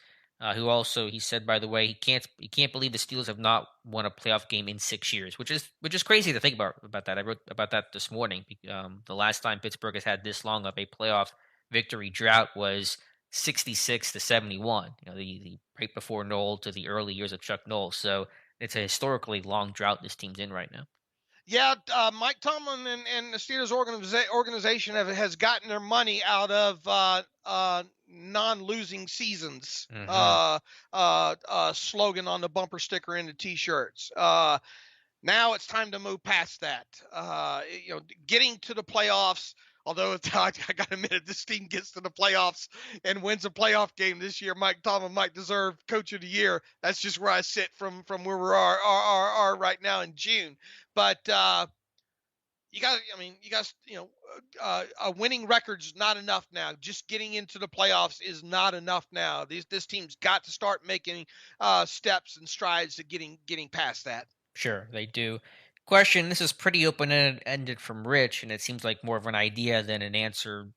Who also he said, by the way, he can't believe the Steelers have not won a playoff game in 6 years, which is crazy to think about that. I wrote about that this morning. The last time Pittsburgh has had this long of a playoff victory drought was 66-71. The right before Noel to the early years of Chuck Noll. So it's a historically long drought this team's in right now. Yeah, Mike Tomlin and the Steelers organization has gotten their money out of non-losing seasons. Hmm. Slogan on the bumper sticker and the T-shirts. Now it's time to move past that. Getting to the playoffs. Although I got to admit, if this team gets to the playoffs and wins a playoff game this year, Mike Tomlin might deserve Coach of the Year. That's just where I sit from where we are right now in June. But you got, I mean, you guys, a winning record's not enough now. Just getting into the playoffs is not enough now. This team's got to start making steps and strides to getting past that. Sure, they do. Question: This is pretty open-ended from Rich, and it seems like more of an idea than an answer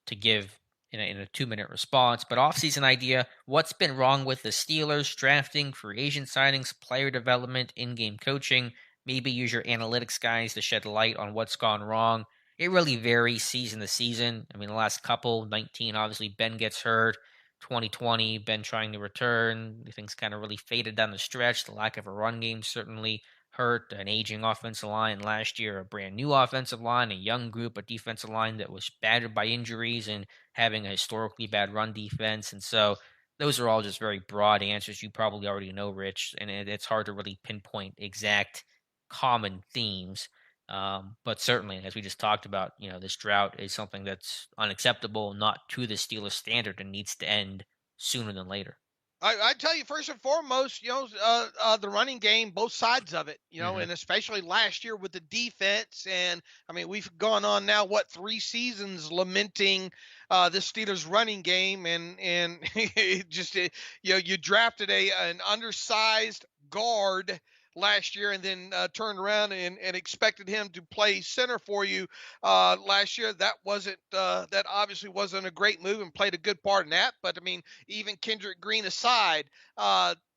to give in a 2-minute response. But off-season idea: What's been wrong with the Steelers drafting, free agent signings, player development, in-game coaching? Maybe use your analytics guys to shed light on what's gone wrong. It really varies season to season. I mean, the last couple, 19, obviously Ben gets hurt. 2020, Ben trying to return. Things kind of really faded down the stretch. The lack of a run game certainly hurt. An aging offensive line last year, a brand new offensive line, a young group, a defensive line that was battered by injuries and having a historically bad run defense. And so those are all just very broad answers you probably already know, Rich. And it's hard to really pinpoint exact common themes. But certainly, as we just talked about, this drought is something that's unacceptable, not to the Steelers standard, and needs to end sooner than later. I tell you, first and foremost, the running game, both sides of it, Hmm. and especially last year with the defense. And I mean, we've gone on now, 3 seasons lamenting the Steelers running game, and it just, you drafted an undersized guard last year and then turned around and expected him to play center for you last year. That obviously wasn't a great move and played a good part in that. But I mean, even Kendrick Green aside,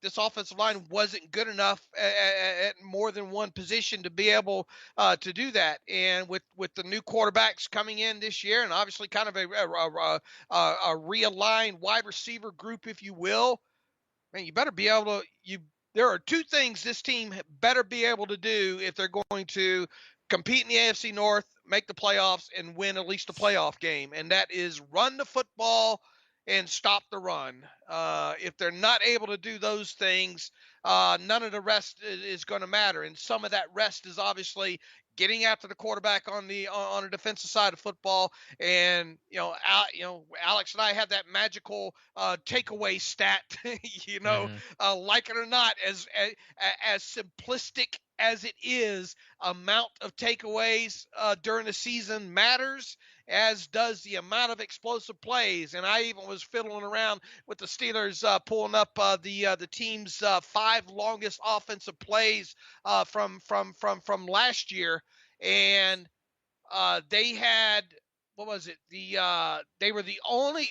this offensive line wasn't good enough at more than one position to be able to do that. And with the new quarterbacks coming in this year, and obviously kind of a realigned wide receiver group, if you will, man, you better be able to you. There are two things this team better be able to do if they're going to compete in the AFC North, make the playoffs, and win at least a playoff game, and that is run the football and stop the run. If they're not able to do those things, none of the rest is going to matter. And some of that rest is obviously getting after the quarterback on the defensive side of football. And Alex and I have that magical takeaway stat. Hmm. Like it or not, as simplistic as it is, amount of takeaways during the season matters. as does the amount of explosive plays. And I even was fiddling around with the Steelers, pulling up the team's 5 longest offensive plays from last year, and they had, what was it? They were the only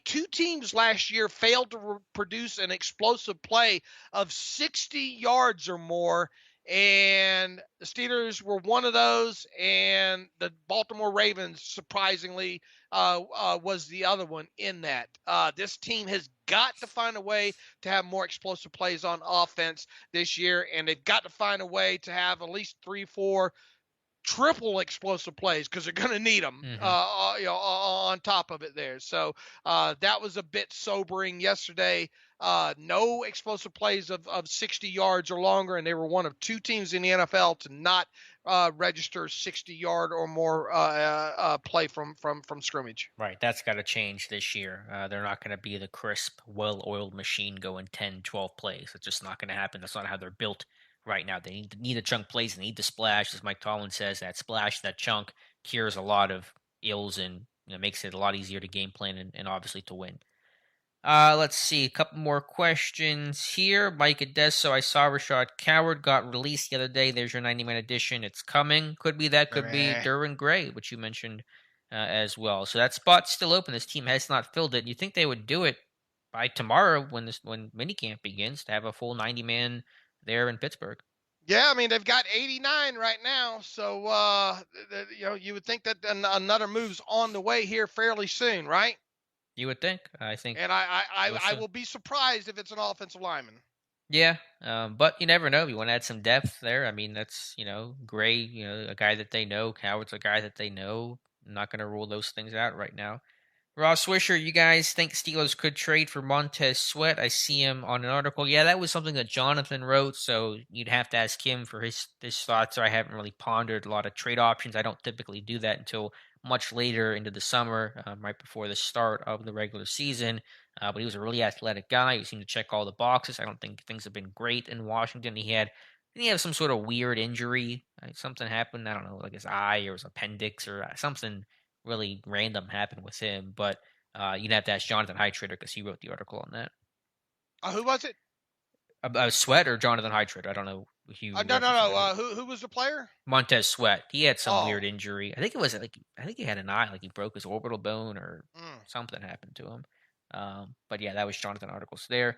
2 teams last year failed to produce an explosive play of 60 yards or more, and the Steelers were one of those, and the Baltimore Ravens, surprisingly, was the other one in that. This team has got to find a way to have more explosive plays on offense this year, and they've got to find a way to have at least 3, 4 triple explosive plays because they're going to need them, Mm-hmm. on top of it there. So that was a bit sobering yesterday. No explosive plays of 60 yards or longer, and they were one of 2 teams in the NFL to not register 60-yard or more play from scrimmage. Right, that's got to change this year. They're not going to be the crisp, well-oiled machine going 10, 12 plays. It's just not going to happen. That's not how they're built right now. They need the chunk plays. They need the splash, as Mike Tomlin says. That splash, that chunk, cures a lot of ills and makes it a lot easier to game plan and obviously to win. Let's see. A couple more questions here. Mike Adesso, I saw Rashad Coward got released the other day. There's your 90-man edition. It's coming. Could be that. Could be Derwin Gray, which you mentioned as well. So that spot's still open. This team has not filled it. You think they would do it by tomorrow when minicamp begins to have a full 90-man there in Pittsburgh? Yeah, I mean they've got 89 right now, so you would think that another move's on the way here fairly soon, right? You would think. I think. And I will be surprised if it's an offensive lineman. Yeah, but you never know. You want to add some depth there. I mean, that's Gray, a guy that they know. Coward's a guy that they know. I'm not going to rule those things out right now. Ross Swisher, you guys think Steelers could trade for Montez Sweat? I see him on an article. Yeah, that was something that Jonathan wrote, so you'd have to ask him for his thoughts. I haven't really pondered a lot of trade options. I don't typically do that until much later into the summer, right before the start of the regular season. But he was a really athletic guy. He seemed to check all the boxes. I don't think things have been great in Washington. He had some sort of weird injury. Something happened. I don't know, like his eye or his appendix or something really random happened with him. But you'd have to ask Jonathan Heitritter because he wrote the article on that. Who was it? Sweat or Jonathan Heitritter? I don't know. No. Who was the player? Montez Sweat. He had some weird injury. I think it was I think he had an eye, like he broke his orbital bone or something happened to him. But yeah, that was Jonathan articles there.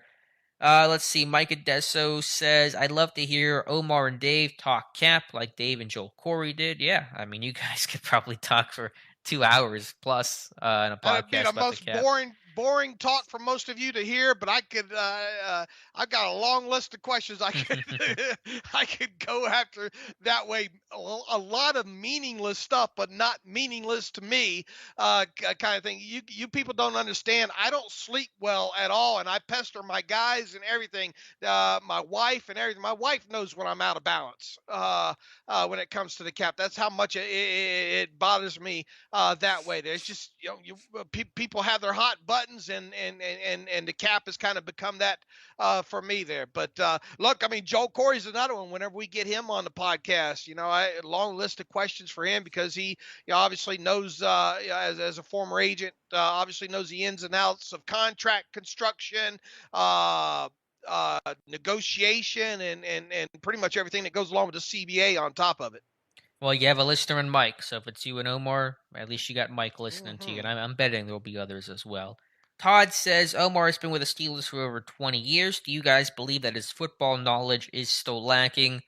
Let's see. Mike Adesso says, I'd love to hear Omar and Dave talk cap like Dave and Joel Corey did. Yeah, I mean, you guys could probably talk for 2 hours plus in a podcast. That'd be the most boring talk for most of you to hear, but I could I've got a long list of questions I could I could go after that way. A lot of meaningless stuff, but not meaningless to me, kind of thing. You people don't understand. I don't sleep well at all, and I pester my guys and everything. My wife and everything. My wife knows when I'm out of balance when it comes to the cap. That's how much it bothers me that way. There's just people have their hot buttons, and the cap has kind of become that for me there. But look, I mean, Joel Corey's another one. Whenever we get him on the podcast, long list of questions for him because he obviously knows as a former agent, obviously knows the ins and outs of contract construction, negotiation, and pretty much everything that goes along with the CBA on top of it. Well, you have a listener in Mike, so if it's you and Omar, at least you got Mike listening to you, and I'm betting there will be others as well. Todd says, Omar has been with the Steelers for over 20 years. Do you guys believe that his football knowledge is still lacking?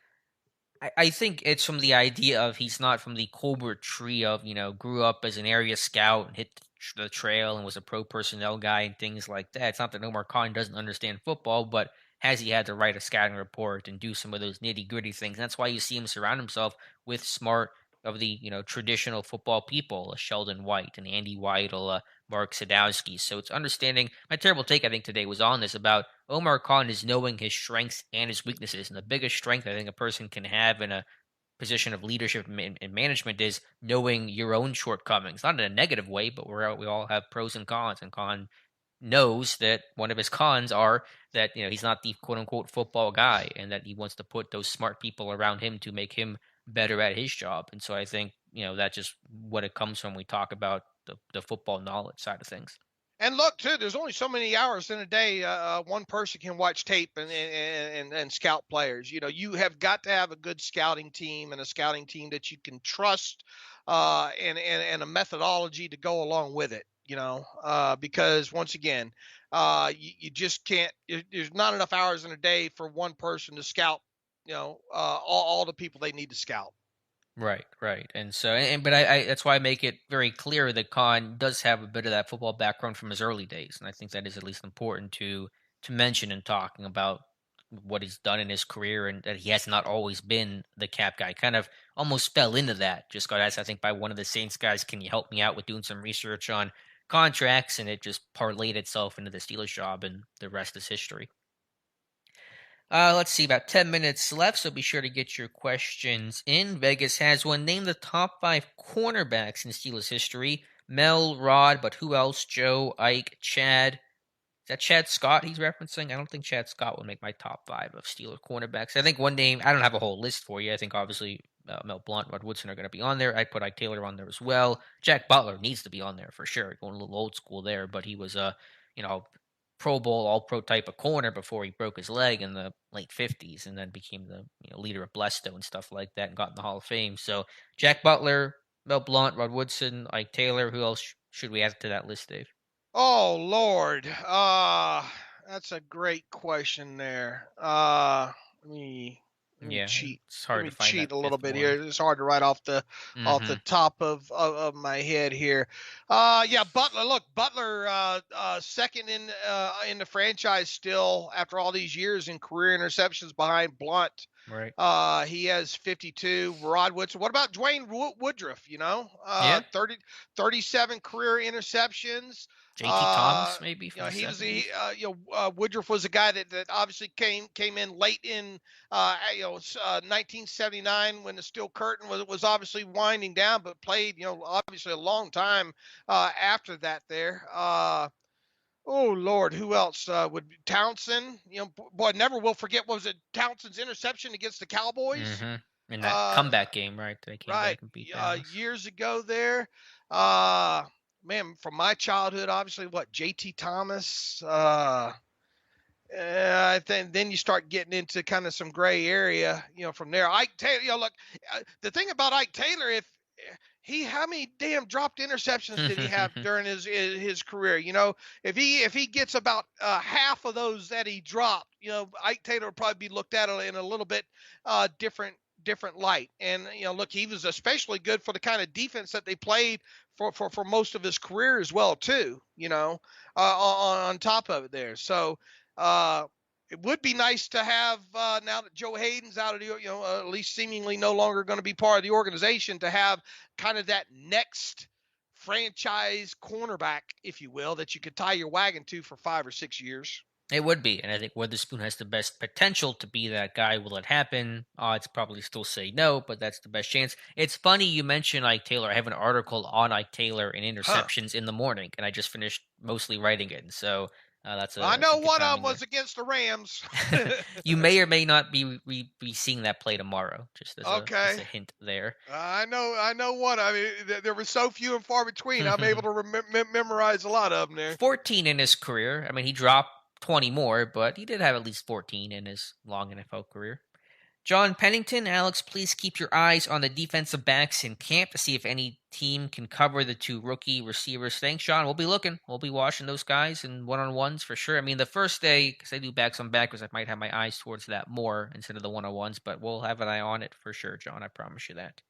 I think it's from the idea of he's not from the Colbert tree of, grew up as an area scout and hit the trail and was a pro personnel guy and things like that. It's not that Omar Khan doesn't understand football, but has he had to write a scouting report and do some of those nitty gritty things? And that's why you see him surround himself with smart of the traditional football people, Sheldon White and Andy Weidel, Mark Sadowski. So it's understanding. My terrible take, I think, today was on this about Omar Khan is knowing his strengths and his weaknesses. And the biggest strength I think a person can have in a position of leadership and management is knowing your own shortcomings. Not in a negative way, but we all have pros and cons. And Khan knows that one of his cons are that he's not the quote unquote football guy, and that he wants to put those smart people around him to make him better at his job. And so I think, that's just what it comes from when we talk about the football knowledge side of things. And look, too, there's only so many hours in a day one person can watch tape and scout players. You have got to have a good scouting team and a scouting team that you can trust, and a methodology to go along with it. Because once again, you just can't. There's not enough hours in a day for one person to scout. All the people they need to scout. Right, right. And so, but I that's why I make it very clear that Khan does have a bit of that football background from his early days, and I think that is at least important to mention in talking about what he's done in his career, and that he has not always been the cap guy. Kind of almost fell into that. Just got asked, I think, by one of the Saints guys, "Can you help me out with doing some research on contracts?" And it just parlayed itself into the Steelers job, and the rest is history. Let's see, about 10 minutes left, so be sure to get your questions in. Vegas has one. Name the top 5 cornerbacks in Steelers history. Mel, Rod, but who else? Joe, Ike, Chad. Is that Chad Scott he's referencing? I don't think Chad Scott would make my top 5 of Steelers cornerbacks. I think one name, I don't have a whole list for you. I think obviously Mel Blount, Rod Woodson are going to be on there. I'd put Ike Taylor on there as well. Jack Butler needs to be on there for sure. Going a little old school there, but he was you know, Pro Bowl, All Pro type of corner before he broke his leg in the late 50s and then became the leader of Blesto and stuff like that and got in the Hall of Fame. So Jack Butler, Mel Blount, Rod Woodson, Ike Taylor. Who else should we add to that list, Dave? Oh Lord, that's a great question there. Let me Yeah, cheat. it's Let hard to me find that cheat a little fifth bit one. here. It's hard to write off the Mm-hmm. top of my head here. Yeah, Butler. Look, Butler, second in the franchise still after all these years in career interceptions behind Blunt. Right. He has 52. Rod Woodson. What about Dwayne Woodruff? Yeah. 37 career interceptions. JT Thomas, maybe from the He was 70s. Woodruff was a guy that obviously came in late in 1979 when the steel curtain was obviously winding down, but played obviously a long time after that there. Oh Lord, who else would be Townsend? Boy, never will forget. What was it, Townsend's interception against the Cowboys? Mm-hmm. In that Uh, comeback game, right? They came right, back and beat Dallas. years ago there. Uh, Man, from my childhood, obviously, what JT Thomas. I think then you start getting into kind of some gray area, from there. Ike Taylor, look, the thing about Ike Taylor, if how many damn dropped interceptions did he have during his career? If he gets about half of those that he dropped, Ike Taylor will probably be looked at in a little bit different light. And look, he was especially good for the kind of defense that they played for most of his career as well too. On top of it there. So it would be nice to have now that Joe Hayden's out of the, at least seemingly no longer going to be part of the organization, to have kind of that next franchise cornerback, if you will, that you could tie your wagon to for 5 or 6 years. It would be, and I think Witherspoon has the best potential to be that guy. Will it happen? Odds probably still say no, but that's the best chance. It's funny you mentioned Ike Taylor. I have an article on Ike Taylor and Huh. interceptions in the morning, and I just finished mostly writing it. And so that's I a know good one of them timing was there. against the Rams. You may or may not be seeing that play tomorrow. Just as Okay. a hint there. I know one. I mean, there were so few and far between. I'm able to memorize a lot of them there. 14 in his career. I mean, he dropped 20 more, but he did have at least 14 in his long NFL career. John Pennington, Alex, please keep your eyes on the defensive backs in camp to see if any team can cover the 2 rookie receivers. Thanks, John. We'll be looking. We'll be watching those guys in one-on-ones for sure. I mean, the first day, because I do backs on backers, I might have my eyes towards that more instead of the one-on-ones, but we'll have an eye on it for sure, John. I promise you that.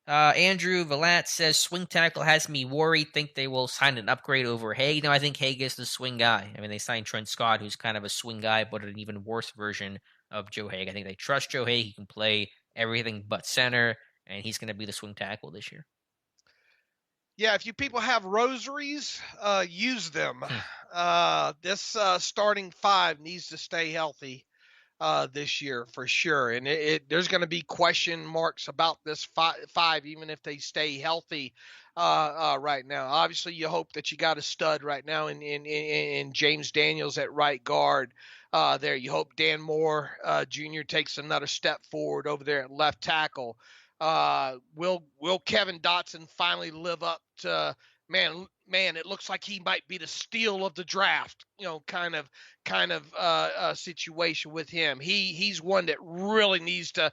Andrew Valat says swing tackle has me worried. Think they will sign an upgrade over Haig. No, I think Haig is the swing guy. I mean, they signed Trent Scott, who's kind of a swing guy, but an even worse version of Joe Haig. I think they trust Joe Haig. He can play everything but center, and he's going to be the swing tackle this year. Yeah, if you people have rosaries, use them. Hmm. This starting 5 needs to stay healthy. this year for sure. And there's going to be question marks about this five, even if they stay healthy right now. Obviously, you hope that you got a stud right now in James Daniels at right guard. There, you hope Dan Moore Jr. takes another step forward over there at left tackle. Will Kevin Dotson finally live up to man, it looks like he might be the steal of the draft, situation with him. He's one that really needs to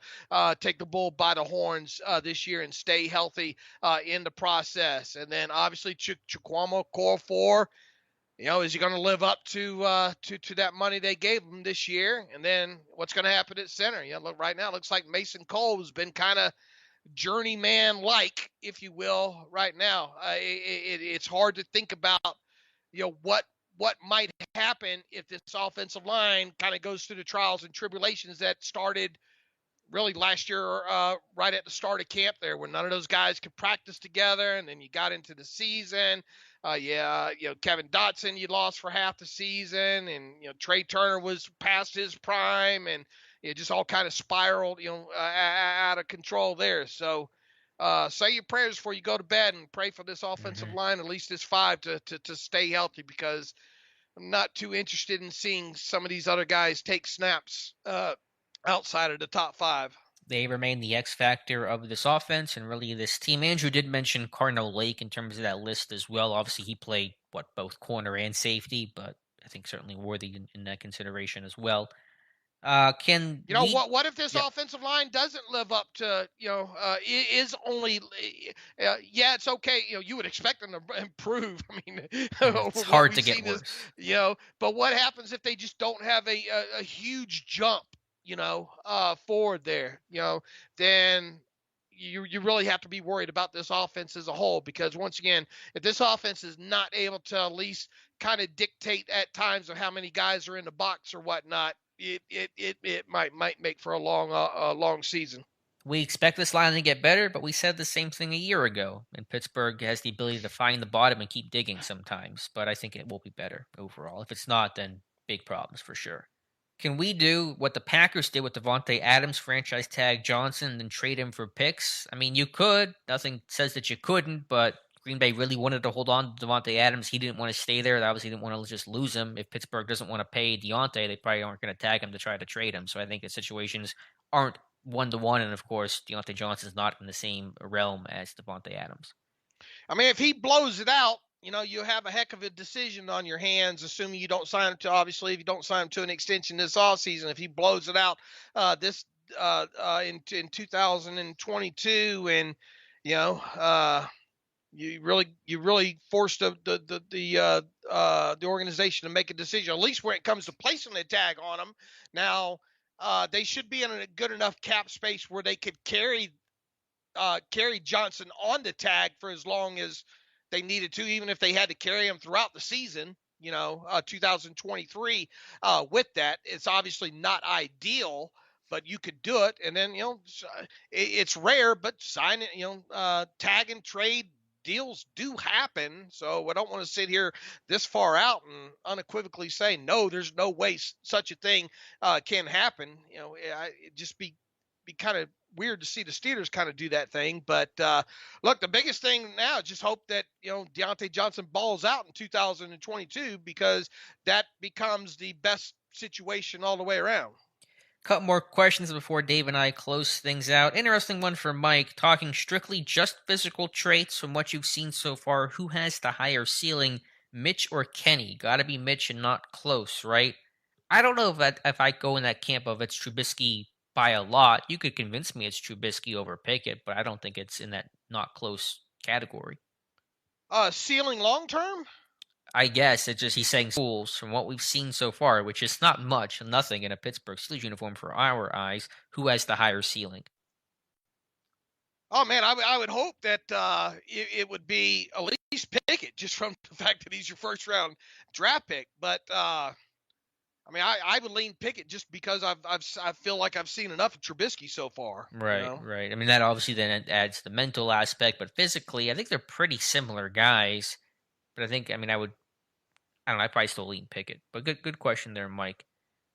take the bull by the horns this year and stay healthy in the process. And then obviously Chukwuma Core 4, is he going to live up to that money they gave him this year? And then what's going to happen at center? Look, right now it looks like Mason Cole has been kind of journeyman like, if you will, right now. It's hard to think about, what might happen if this offensive line kind of goes through the trials and tribulations that started really last year, right at the start of camp there, when none of those guys could practice together, and then you got into the season. Kevin Dotson you lost for half the season, and Trey Turner was past his prime, and it just all kind of spiraled, out of control there. So say your prayers before you go to bed and pray for this offensive line, at least this five, to stay healthy, because I'm not too interested in seeing some of these other guys take snaps outside of the top five. They remain the X factor of this offense and really this team. Andrew did mention Cardinal Lake in terms of that list as well. Obviously, he played both corner and safety, but I think certainly worthy in that consideration as well. Can we? What if this Yep. offensive line doesn't live up to, is only, it's okay. You would expect them to improve. I mean, It's what hard to we've get seen is, worse. but what happens if they just don't have a huge jump, forward there, then you really have to be worried about this offense as a whole, because once again, if this offense is not able to at least kind of dictate at times of how many guys are in the box or whatnot, it might make for a long season. We expect this line to get better, but we said the same thing a year ago. And Pittsburgh has the ability to find the bottom and keep digging sometimes, but I think it will be better overall. If it's not, then big problems for sure. Can we do what the Packers did with Devontae Adams, franchise tag Johnson, and then trade him for picks? I mean, you could. Nothing says that you couldn't, but Green Bay really wanted to hold on to Devontae Adams. He didn't want to stay there. They obviously didn't want to just lose him. If Pittsburgh doesn't want to pay Diontae, they probably aren't going to tag him to try to trade him. So I think the situations aren't 1-to-1, and of course, Diontae Johnson's not in the same realm as Devontae Adams. I mean, if he blows it out, you have a heck of a decision on your hands, assuming you don't sign him to, obviously, if you don't sign him to an extension this offseason. If he blows it out this in 2022, and you really forced the organization to make a decision, at least when it comes to placing a tag on them. Now, they should be in a good enough cap space where they could carry Johnson on the tag for as long as they needed to, even if they had to carry him throughout the season, 2023. With that, it's obviously not ideal, but you could do it. And then, it's rare, but sign it, tag and trade deals do happen. So I don't want to sit here this far out and unequivocally say, no, there's no way such a thing can happen. It just be kind of weird to see the Steelers kind of do that thing. But look, the biggest thing now, just hope that, Diontae Johnson balls out in 2022, because that becomes the best situation all the way around. Couple more questions before Dave and I close things out. Interesting one for Mike, talking strictly just physical traits from what you've seen so far. Who has the higher ceiling, Mitch or Kenny? Gotta be Mitch and not close, right? I don't know if I go in that camp of it's Trubisky by a lot. You could convince me it's Trubisky over Pickett, but I don't think it's in that not close category. Ceiling long term? I guess it's just he's saying schools from what we've seen so far, which is not much, nothing in a Pittsburgh Steelers uniform for our eyes. Who has the higher ceiling? Oh man, I would hope that it would be at least Pickett, just from the fact that he's your first round draft pick. But I mean, I would lean Pickett just because I feel like I've seen enough of Trubisky so far. Right, right. I mean, that obviously then adds the mental aspect, but physically, I think they're pretty similar guys. But I don't know, I'd probably still lean Pickett. But good question there, Mike.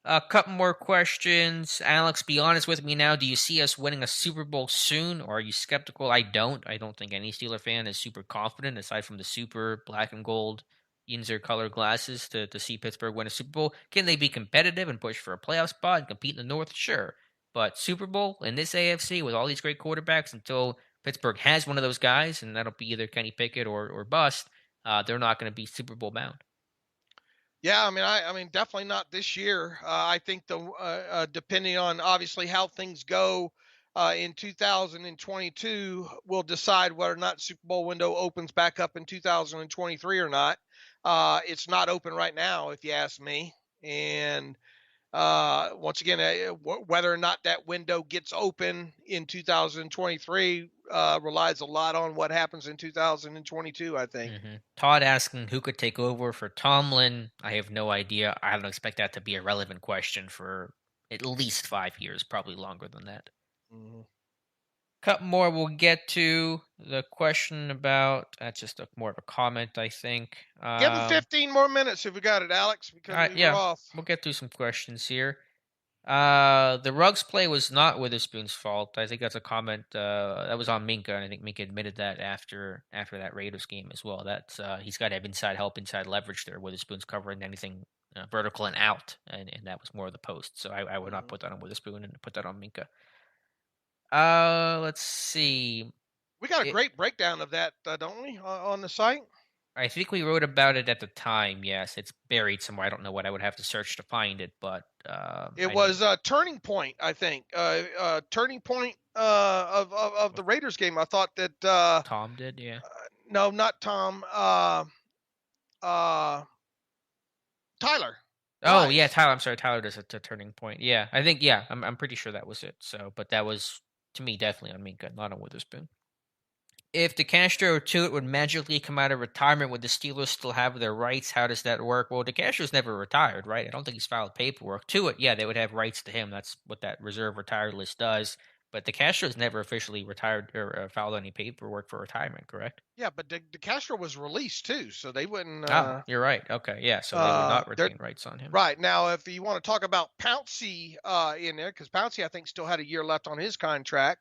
A couple more questions. Alex, be honest with me now. Do you see us winning a Super Bowl soon, or are you skeptical? I don't. I don't think any Steeler fan is super confident, aside from the super black and gold Yinzer color glasses, to see Pittsburgh win a Super Bowl. Can they be competitive and push for a playoff spot and compete in the North? Sure. But Super Bowl in this AFC with all these great quarterbacks until Pittsburgh has one of those guys, and that'll be either Kenny Pickett or bust, they're not going to be Super Bowl bound. Yeah, I mean, definitely not this year. I think depending on obviously how things go in 2022, will decide whether or not Super Bowl window opens back up in 2023 or not. It's not open right now, if you ask me. And once again, whether or not that window gets open in 2023 relies a lot on what happens in 2022, I think. Todd asking who could take over for Tomlin. I have no idea. I don't expect that to be a relevant question for at least 5 years, probably longer than that. Mm-hmm. Couple more we'll get to. The question about that's just more of a comment, I think. Give him 15 more minutes if we got it, Alex, because we were Yeah, off. we'll get through some questions here. The Ruggs play was not Witherspoon's fault. I think that's a comment that was on Minka, and I think Minka admitted that after that Raiders game as well. That's he's got to have inside help, inside leverage there. Witherspoon's covering anything vertical and out, and that was more of the post. So I would not put that on Witherspoon and put that on Minka. Let's see. We got a great breakdown of that, don't we, on the site? I think we wrote about it at the time. Yes, it's buried somewhere. I don't know what I would have to search to find it, but it was a turning point. I think turning point of the Raiders game. I thought that Tom did. Yeah. No, not Tom. Tyler. Oh yeah, Tyler. I'm sorry, Tyler does a turning point. Yeah, I think I'm pretty sure that was it. So, but that was to me definitely on Minka, not on Witherspoon. If DeCastro or Tuitt would magically come out of retirement, would the Steelers still have their rights? How does that work? Well, DeCastro's never retired, right? I don't think he's filed paperwork. Tuitt, yeah, they would have rights to him. That's what that reserve retired list does. But DeCastro's never officially retired or filed any paperwork for retirement, correct? Yeah, but DeCastro was released too, so they wouldn't. You're right. Okay, yeah, so they would not retain rights on him. Right now, if you want to talk about Pouncey in there, because Pouncey I think still had a year left on his contract.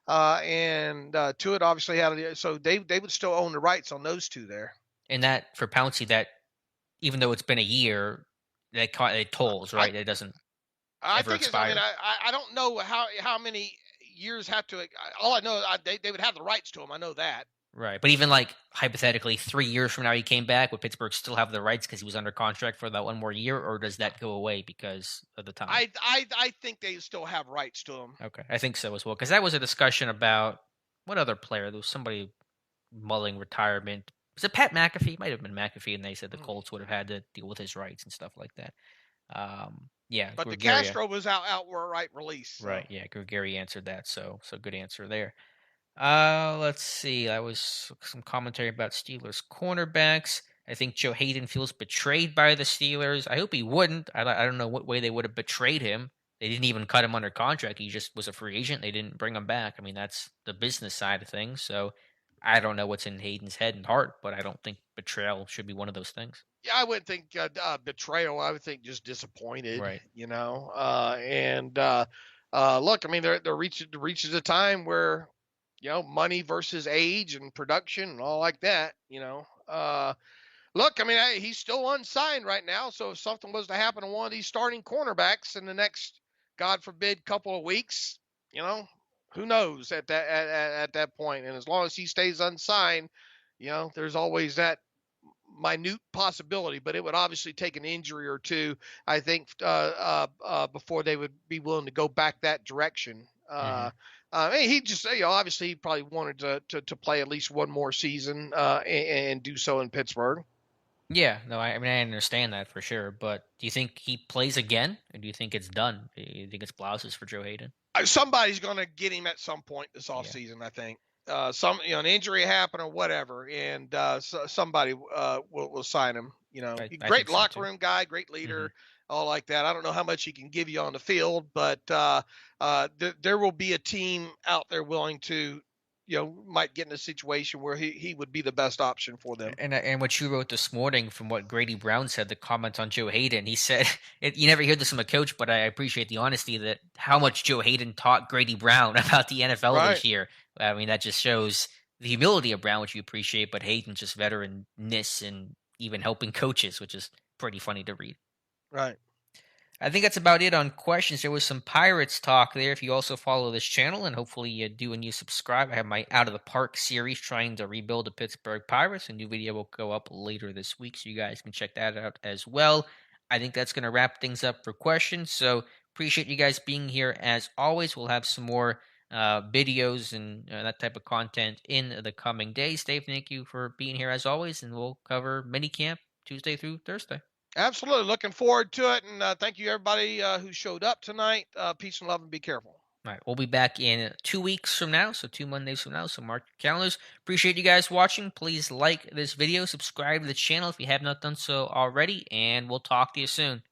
And Tuitt obviously had so they would still own the rights on those two there. And that for Pouncey, that even though it's been a year, it tolls, right? It doesn't. I think expire. I don't know how many years have to. All I know, they would have the rights to him. I know that. Right, but even like hypothetically, 3 years from now he came back, would Pittsburgh still have the rights because he was under contract for that one more year, or does that go away because of the time? I think they still have rights to him. Okay, I think so as well, because that was a discussion about what other player. There was somebody mulling retirement. Was it Pat McAfee? It might have been McAfee, and they said the Colts would have had to deal with his rights and stuff like that. Yeah, but DeCastro was outright release. So. Right, yeah, Gary answered that, so good answer there. Let's see. That was some commentary about Steelers cornerbacks. I think Joe Hayden feels betrayed by the Steelers. I hope he wouldn't. I don't know what way they would have betrayed him. They didn't even cut him under contract. He just was a free agent. They didn't bring him back. I mean, that's the business side of things. So I don't know what's in Hayden's head and heart, but I don't think betrayal should be one of those things. Yeah, I wouldn't think betrayal. I would think just disappointed. Right. You know, look, I mean, there reaches a time where, you know, money versus age and production and all like that, you know. Look, I mean, he's still unsigned right now. So if something was to happen to one of these starting cornerbacks in the next, God forbid, couple of weeks, you know, who knows at that point. And as long as he stays unsigned, you know, there's always that minute possibility, but it would obviously take an injury or two, I think, before they would be willing to go back that direction. He just, you know, obviously he probably wanted to play at least one more season and do so in Pittsburgh. Yeah, no, I mean, I understand that for sure. But do you think he plays again, or do you think it's done? Do you think it's blouses for Joe Hayden? Somebody's going to get him at some point this offseason, I think. An injury happened or whatever, and somebody will sign him. You know, great locker room guy, great leader. All like that. I don't know how much he can give you on the field, but there will be a team out there willing to might get in a situation where he would be the best option for them. And what you wrote this morning from what Grady Brown said, the comment on Joe Hayden, he said, you never hear this from a coach, but I appreciate the honesty that how much Joe Hayden taught Grady Brown about the NFL Right, this year. I mean, that just shows the humility of Brown, which you appreciate, but Hayden's just veteranness and even helping coaches, which is pretty funny to read. right. I think that's about it on questions. There was some Pirates talk there. If you also follow this channel, and hopefully you do and you subscribe, I have my Out of the Park series trying to rebuild the Pittsburgh Pirates. A new video will go up later this week, so you guys can check that out as well. I think that's going to wrap things up for questions. So appreciate you guys being here as always. We'll have some more videos and that type of content in the coming days. Dave, thank you for being here as always, and we'll cover minicamp Tuesday through Thursday. Absolutely. Looking forward to it. And thank you, everybody who showed up tonight. Peace and love, and be careful. All right, we'll be back in 2 weeks from now, so 2 Mondays from now, so mark your calendars. Appreciate you guys watching. Please like this video, subscribe to the channel if you have not done so already, and we'll talk to you soon.